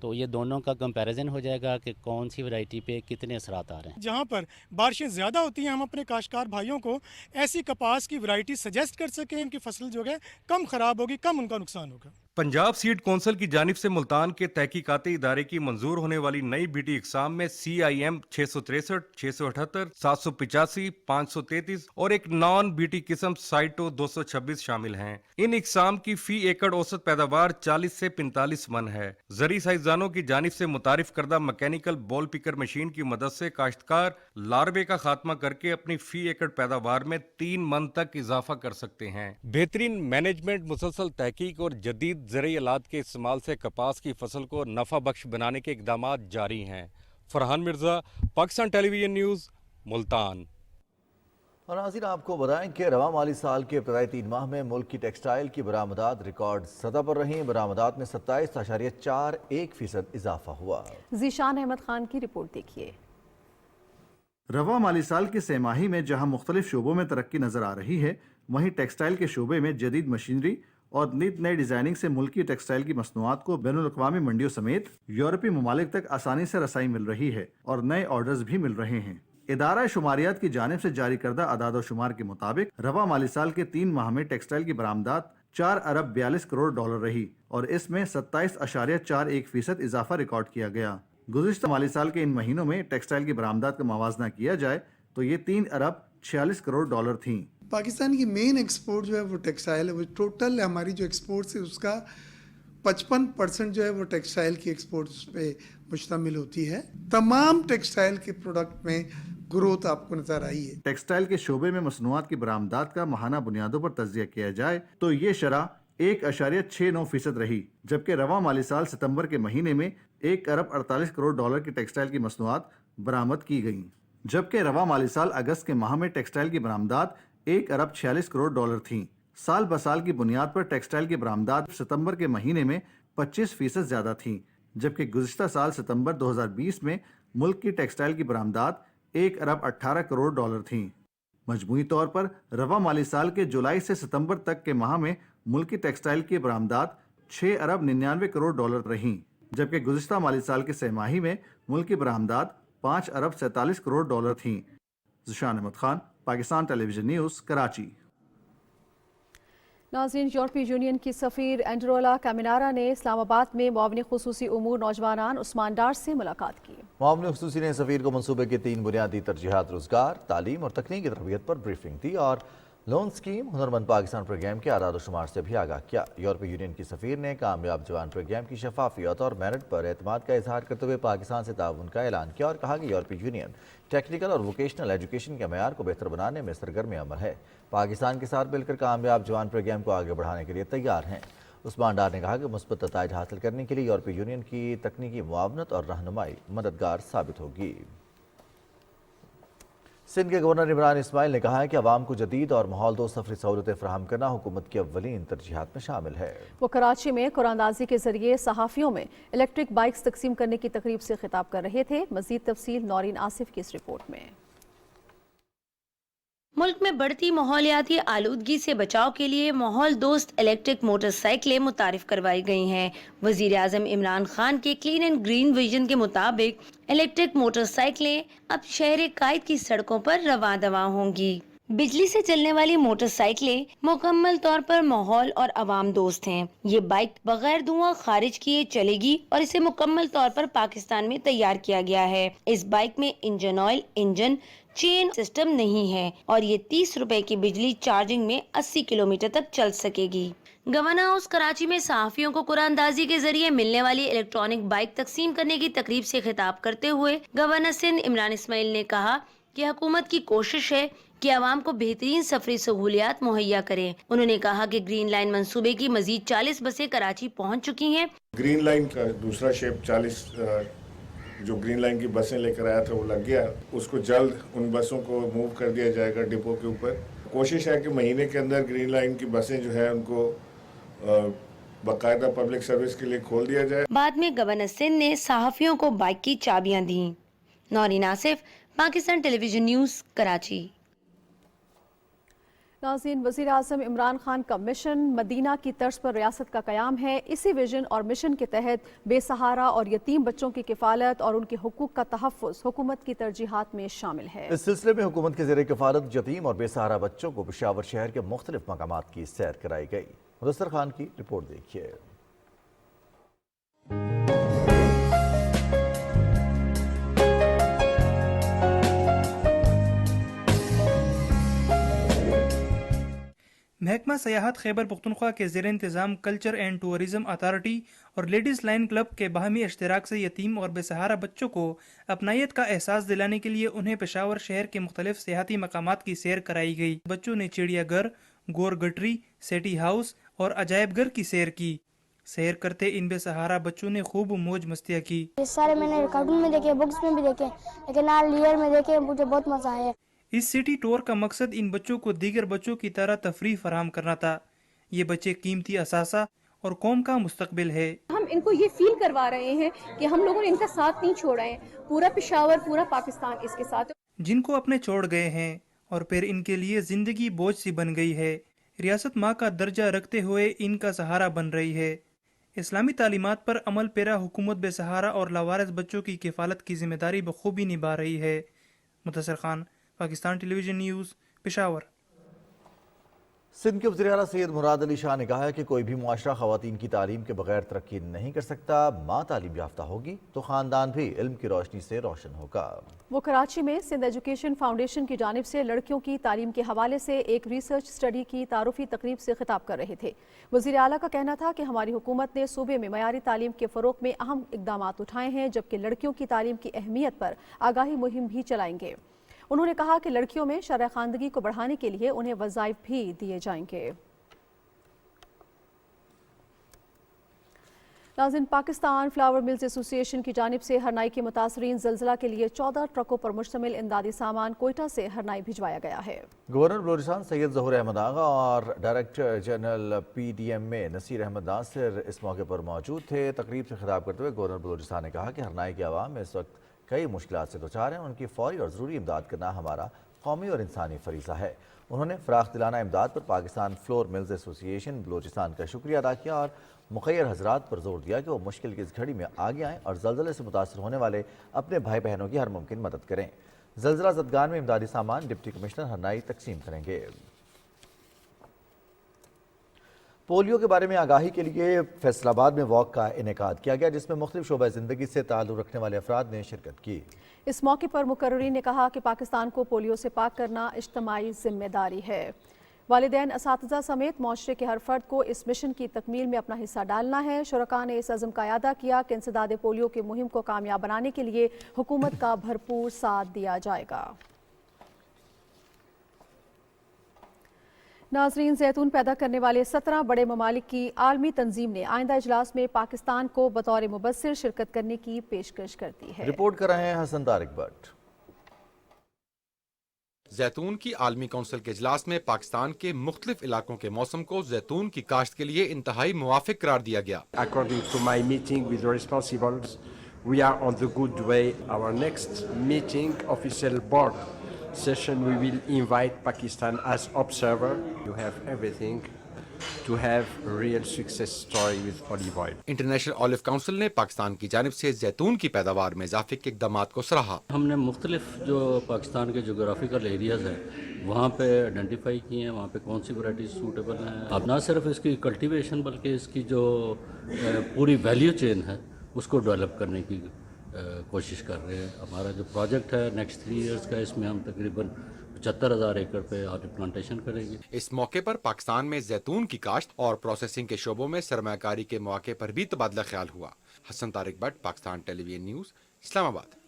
तो ये दोनों का कंपैरिजन हो जाएगा कि कौन सी वैरायटी पे कितने असरात आ रहे हैं। जहाँ पर बारिशें ज़्यादा होती हैं, हम अपने काश्तकार भाइयों को ऐसी कपास की वैरायटी सजेस्ट कर सकें, इनकी फसल जो है कम ख़राब होगी, कम उनका नुकसान होगा। पंजाब सीड कौंसिल की जानिब से मुल्तान के तहकीकाती इदारे की मंजूर होने वाली नई बीटी इकसाम में CIM 663, 678, 785, 533 और एक नॉन बीटी किस्म साइटो 226 शामिल हैं। इन इकसाम की फी एकड़ औसत पैदावार 40 से 45 मन है। ज़रूरी साइंसदानों की जानिब से मुतारिफ करदा मैकेनिकल बॉल पिकर मशीन की मदद से काश्तकार लार्वे का खात्मा करके अपनी फी एकड़ पैदावार में 3 मन तक इजाफा कर सकते हैं। बेहतरीन मैनेजमेंट, मुसलसल तहकीक और जदीद ज़रूरी आलात के इस्तेमाल से कपास की फसल को नफा बख्श बनाने के इकदामात जारी हैं। Farhan Mirza, Pakistan television news, Multan. और नाज़रीन, आपको बताएं कि रवां माली साल के इब्तदाई 3 माह में मुल्क की टेक्सटाइल की बरामदात रिकॉर्ड सतह पर रही। बरामदात में 27.41% इजाफा हुआ। ज़ीशान अहमद खान की रिपोर्ट देखिए। रवां माली साल की सेमाही में जहां मुख्तलिफ शोबों में तरक्की नजर आ रही है, वहीं टेक्सटाइल के शोबे में जदीद मशीनरी और नित नई डिजाइनिंग से मुल्की टेक्सटाइल की मसनूआत को बैनुल-अक़वामी मंडियों समेत यूरोपीय ममालिक तक आसानी से रसाई मिल रही है और नए ऑर्डर्स भी मिल रहे हैं। इदारा शुमारियात की जानिब से जारी करदा अदाद व शुमार के मुताबिक रवा माली साल के 3 माह में टेक्सटाइल की बरामदात 4 अरब 42 करोड़ डॉलर रही और इसमें 27.41% इजाफा रिकॉर्ड किया गया। गुज़िश्ता माली साल के इन महीनों में टेक्सटाइल की बरामदात का मवाजना किया जाए तो ये 3 अरब 46 करोड़ डॉलर थी। पाकिस्तान की मेन एक्सपोर्ट जो है वो टेक्सटाइल है। वो टोटल हमारी जो एक्सपोर्ट है उसका 55% जो है वो टेक्सटाइल की एक्सपोर्ट्स पे मुश्तमिल होती है। तमाम टेक्सटाइल के प्रोडक्ट में ग्रोथ आपको नजर आई है। टेक्सटाइल के शोबे में मसनूआत की बरामदात का माहाना बुनियादों पर तज्जिया किया जाए तो ये शरह 1.69% रही, जबकि रवां माली साल सितंबर के महीने में 1 अरब 48 करोड़ डॉलर की टेक्सटाइल की मसनूआत बरामद की गई, जबकि रवां माली साल अगस्त के माह में टेक्सटाइल की बरामदात 1 अरब 46 करोड़ डॉलर थी। साल ब साल की बुनियाद पर टेक्सटाइल की बरामदात सितंबर के महीने में 25% ज्यादा थी, जबकि गुज़िश्ता साल सितंबर 2020 में मुल्क की टेक्सटाइल की बरामदात 1 अरब 18 करोड़ डॉलर थी। मजमूई तौर पर रवा माली साल के जुलाई से सितंबर तक के माह में मुल्क की टेक्सटाइल की बरामदात 6 अरब 99 करोड़ डॉलर रहीं, जबकि गुज़िश्ता माली साल के सेमाही में मुल्क की बरामदात 5 अरब 47 करोड़ डॉलर थी। Zeeshan Ahmed Khan, Pakistan television news, Karachi. नाज़रीन, यूरोपीय यूनियन की सफ़ीर एंड्रोला कैमिनारा ने इस्लामाबाद में मुआविन खुसूसी उमूर नौजवान उस्मान डार से मुलाकात की। मुआविन खुसूसी ने सफ़ीर को मनसूबे के 3 बुनियादी तरजीहात रोज़गार, तालीम और तकनीकी तरबियत पर ब्रीफिंग दी और लोन स्कीम, हुनरमंद पाकिस्तान प्रोग्राम के आदाद शुमार से भी आगाह किया। यूरोपीय यूनियन की सफ़ीर ने कामयाब जवान प्रोग्राम की शफाफियत और मेरिट पर एतमाद का इजहार करते हुए पाकिस्तान से ताउन का ऐलान किया और कहा कि यूरोपीय यूनियन टेक्निकल और वोकेशनल एजुकेशन के मयार को बेहतर बनाने में सरगर्म अमल है। पाकिस्तान के साथ मिलकर कामयाब जवान प्रोग्राम को आगे बढ़ाने के लिए तैयार हैं। उस्मान डार ने कहा कि मुस्बत नताइज हासिल करने के लिए यूरोपीय यूनियन की तकनीकी मुआवनत और रहनुमाई मददगार साबित होगी। سندھ کے گورنر عمران اسماعیل نے کہا ہے کہ عوام کو جدید اور ماحول دوست سفری سہولتیں فراہم کرنا حکومت کی اولین ترجیحات میں شامل ہے۔ وہ کراچی میں قرآن اندازی کے ذریعے صحافیوں میں الیکٹرک بائکس تقسیم کرنے کی تقریب سے خطاب کر رہے تھے۔ مزید تفصیل نورین آصف کی اس رپورٹ میں۔ ملک میں بڑھتی ماحولیاتی آلودگی سے بچاؤ کے لیے ماحول دوست الیکٹرک موٹر سائیکلیں متعارف کروائی گئی ہیں۔ وزیر اعظم عمران خان کے کلین اینڈ گرین ویژن کے مطابق الیکٹرک موٹر سائیکلیں اب شہر قائد کی سڑکوں پر رواں دواں ہوں گی۔ بجلی سے چلنے والی موٹر سائیکلیں مکمل طور پر ماحول اور عوام دوست ہیں۔ یہ بائک بغیر دھواں خارج کیے چلے گی اور اسے مکمل طور پر پاکستان میں تیار کیا گیا ہے۔ اس بائک میں انجن آئل، انجن چین سسٹم نہیں ہے اور یہ 30 روپے کی بجلی چارجنگ میں 80 کلومیٹر تک چل سکے گی۔ گورنر ہاؤس کراچی میں صحافیوں کو قرآن اندازی کے ذریعے ملنے والی الیکٹرانک بائک تقسیم کرنے کی تقریب سے خطاب کرتے ہوئے گورنر سندھ عمران اسماعیل نے کہا کہ حکومت کی کوشش ہے کہ عوام کو بہترین سفری سہولیات مہیا کریں۔ انہوں نے کہا کہ گرین لائن منصوبے کی مزید 40 بسیں کراچی پہنچ چکی ہیں۔ گرین لائن کا دوسرا شیپ 40 جو گرین لائن کی بسیں لے کر آیا تھا وہ لگ گیا، اس کو جلد ان بسوں کو موو کر دیا جائے گا ڈپو کے اوپر۔ کوشش ہے کہ مہینے کے اندر گرین لائن کی بسیں جو ہے ان کو باقاعدہ پبلک سروس کے لیے کھول دیا جائے۔ بعد میں گورنر سندھ نے صحافیوں کو بائک کی چابیاں دیں۔ Noreen Asif, Pakistan television news, Karachi. ناظرین، وزیر اعظم عمران خان کا مشن مدینہ کی طرز پر ریاست کا قیام ہے۔ اسی ویژن اور مشن کے تحت بے سہارا اور یتیم بچوں کی کفالت اور ان کے حقوق کا تحفظ حکومت کی ترجیحات میں شامل ہے۔ اس سلسلے میں حکومت کے زیر کفالت یتیم اور بے سہارا بچوں کو پشاور شہر کے مختلف مقامات کی سیر کرائی گئی۔ مدثر خان کی رپورٹ دیکھیے۔ محکمہ سیاحت خیبر پختونخوا کے زیر انتظام کلچر اینڈ ٹورزم اتھارٹی اور لیڈیز لائن کلب کے باہمی اشتراک سے یتیم اور بے سہارا بچوں کو اپنائیت کا احساس دلانے کے لیے انہیں پشاور شہر کے مختلف سیاحتی مقامات کی سیر کرائی گئی۔ بچوں نے چڑیا گھر، گور گٹری، سیٹی ہاؤس اور عجائب گھر کی سیر کی۔ سیر کرتے ان بے سہارا بچوں نے خوب موج مستیاں کی۔ سارے میں نے کارٹون میں دیکھے، بکس میں بھی دیکھے، لیکن لیئر میں دیکھے، مجھے بہت مزہ آیا۔ اس سٹی ٹور کا مقصد ان بچوں کو دیگر بچوں کی طرح تفریح فراہم کرنا تھا۔ یہ بچے قیمتی اثاثہ اور قوم کا مستقبل ہے۔ ہم ان کو یہ فیل کروا رہے ہیں کہ ہم لوگوں نے ان کا ساتھ نہیں چھوڑا ہے، پورا پشاور، پورا پاکستان اس کے ساتھ۔ جن کو اپنے چھوڑ گئے ہیں اور پھر ان کے لیے زندگی بوجھ سی بن گئی ہے، ریاست ماں کا درجہ رکھتے ہوئے ان کا سہارا بن رہی ہے۔ اسلامی تعلیمات پر عمل پیرا حکومت بے سہارا اور لاوارث بچوں کی کفالت کی ذمہ داری بخوبی نبھا رہی ہے۔ Mudassir Khan, Pakistan television news, Peshawar. Sindh کے وزیر اعلیٰ سید مراد علی شاہ نے کہا ہے کہ کوئی بھی معاشرہ خواتین کی تعلیم کے بغیر ترقی نہیں کر سکتا۔ ماں تعلیم یافتہ ہوگی تو خاندان بھی علم کی روشنی سے روشن ہوگا۔ وہ کراچی میں سندھ ایجوکیشن فاؤنڈیشن کی جانب سے لڑکیوں کی تعلیم کے حوالے سے ایک ریسرچ سٹڈی کی تعارفی تقریب سے خطاب کر رہے تھے۔ وزیر اعلیٰ کا کہنا تھا کہ ہماری حکومت نے صوبے میں معیاری تعلیم کے فروغ میں اہم اقدامات اٹھائے ہیں، جبکہ لڑکیوں کی تعلیم کی اہمیت پر آگاہی مہم بھی چلائیں گے۔ انہوں نے کہا کہ لڑکیوں میں شرح خواندگی کو بڑھانے کے لیے انہیں وظائف بھی دیے جائیں گے۔ ناظرین، پاکستان فلاور ملز ایسوسی ایشن کی جانب سے ہرنائی کے متاثرین زلزلہ کے لیے 14 ٹرکوں پر مشتمل امدادی سامان کوئٹہ سے ہرنائی بھجوایا گیا ہے۔ گورنر بلوچستان سید ظہور احمد آغا اور director general P D M میں نصیر احمد ناصر اس موقع پر موجود تھے۔ تقریب سے خطاب کرتے ہوئے گورنر بلوچستان نے کہا کہ ہرنائی کے عوام اس وقت کئی مشکلات سے دوچار ہیں، ان کی فوری اور ضروری امداد کرنا ہمارا قومی اور انسانی فریضہ ہے۔ انہوں نے فراخ دلانہ امداد پر پاکستان فلور ملز ایسوسی ایشن بلوچستان کا شکریہ ادا کیا اور مخیر حضرات پر زور دیا کہ وہ مشکل کی اس گھڑی میں آگے آئیں اور زلزلے سے متاثر ہونے والے اپنے بھائی بہنوں کی ہر ممکن مدد کریں۔ زلزلہ زدگان میں امدادی سامان ڈپٹی کمشنر ہرنائی تقسیم کریں گے۔ پولیو کے بارے میں آگاہی کے لیے فیصل آباد میں واک کا انعقاد کیا گیا، جس میں مختلف شعبہ زندگی سے تعلق رکھنے والے افراد نے شرکت کی۔ اس موقع پر مقررین نے کہا کہ پاکستان کو پولیو سے پاک کرنا اجتماعی ذمہ داری ہے۔ والدین، اساتذہ سمیت معاشرے کے ہر فرد کو اس مشن کی تکمیل میں اپنا حصہ ڈالنا ہے۔ شرکاء نے اس عزم کا اعادہ کیا کہ انسداد پولیو کی مہم کو کامیاب بنانے کے لیے حکومت کا بھرپور ساتھ دیا جائے گا۔ ناظرین، زیتون پیدا کرنے والے 17 بڑے ممالک کی عالمی تنظیم نے آئندہ اجلاس میں پاکستان کو بطور مبصر شرکت کرنے کی پیشکش کر دی ہے۔ رپورٹ کر رہے ہیں حسن طارق بٹ۔ زیتون کی عالمی کونسل کے اجلاس میں پاکستان کے مختلف علاقوں کے موسم کو زیتون کی کاشت کے لیے انتہائی موافق قرار دیا گیا۔ According to my meeting with the responsibles, we are on the good way. Our next meeting, official board session, we will invite Pakistan as observer. You have everything to have a real success story with olive oil. International olive council نے پاکستان کی جانب سے زیتون کی پیداوار میں اضافے کے اقدامات کو سراہا۔ ہم نے مختلف جو پاکستان کے جغرافیکل ایریاز ہیں وہاں پہ آئیڈینٹیفائی کیے ہیں، وہاں پہ کون سی ورائٹیز سوٹیبل ہیں۔ اب نہ صرف اس کی کلٹیویشن بلکہ اس کی جو پوری ویلیو چین ہے اس کو ڈیولپ کرنے کی کوشش کر رہے ہیں۔ ہمارا جو پروجیکٹ ہے نیکسٹ 3 ایئرس کا، اس میں ہم تقریباً 75,000 ایکڑ پہ آلیو پلانٹیشن کریں گے۔ اس موقع پر پاکستان میں زیتون کی کاشت اور پروسیسنگ کے شعبوں میں سرمایہ کاری کے مواقع پر بھی تبادلہ خیال ہوا۔ Hassan Tariq Butt, Pakistan television news, Islamabad.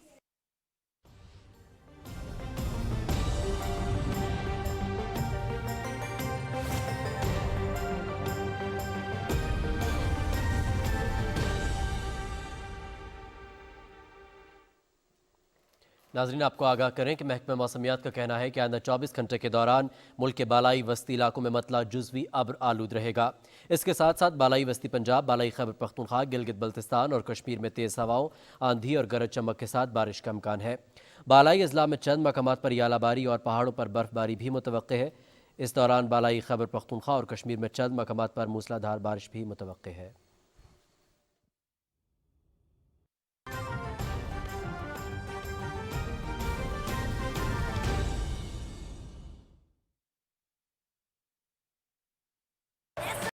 ناظرین، آپ کو آگاہ کریں کہ محکمہ موسمیات کا کہنا ہے کہ آئندہ 24 گھنٹے کے دوران ملک کے بالائی وسطی علاقوں میں مطلع جزوی ابر آلود رہے گا۔ اس کے ساتھ ساتھ بالائی وسطی پنجاب، بالائی خیبر پختونخوا، گلگت بلتستان اور کشمیر میں تیز ہواؤں، آندھی اور گرج چمک کے ساتھ بارش کا امکان ہے۔ بالائی اضلاع میں چند مقامات پر ژالہ باری اور پہاڑوں پر برف باری بھی متوقع ہے۔ اس دوران بالائی خیبر پختونخوا اور کشمیر میں چند مقامات پر موسلادھار بارش بھی متوقع ہے۔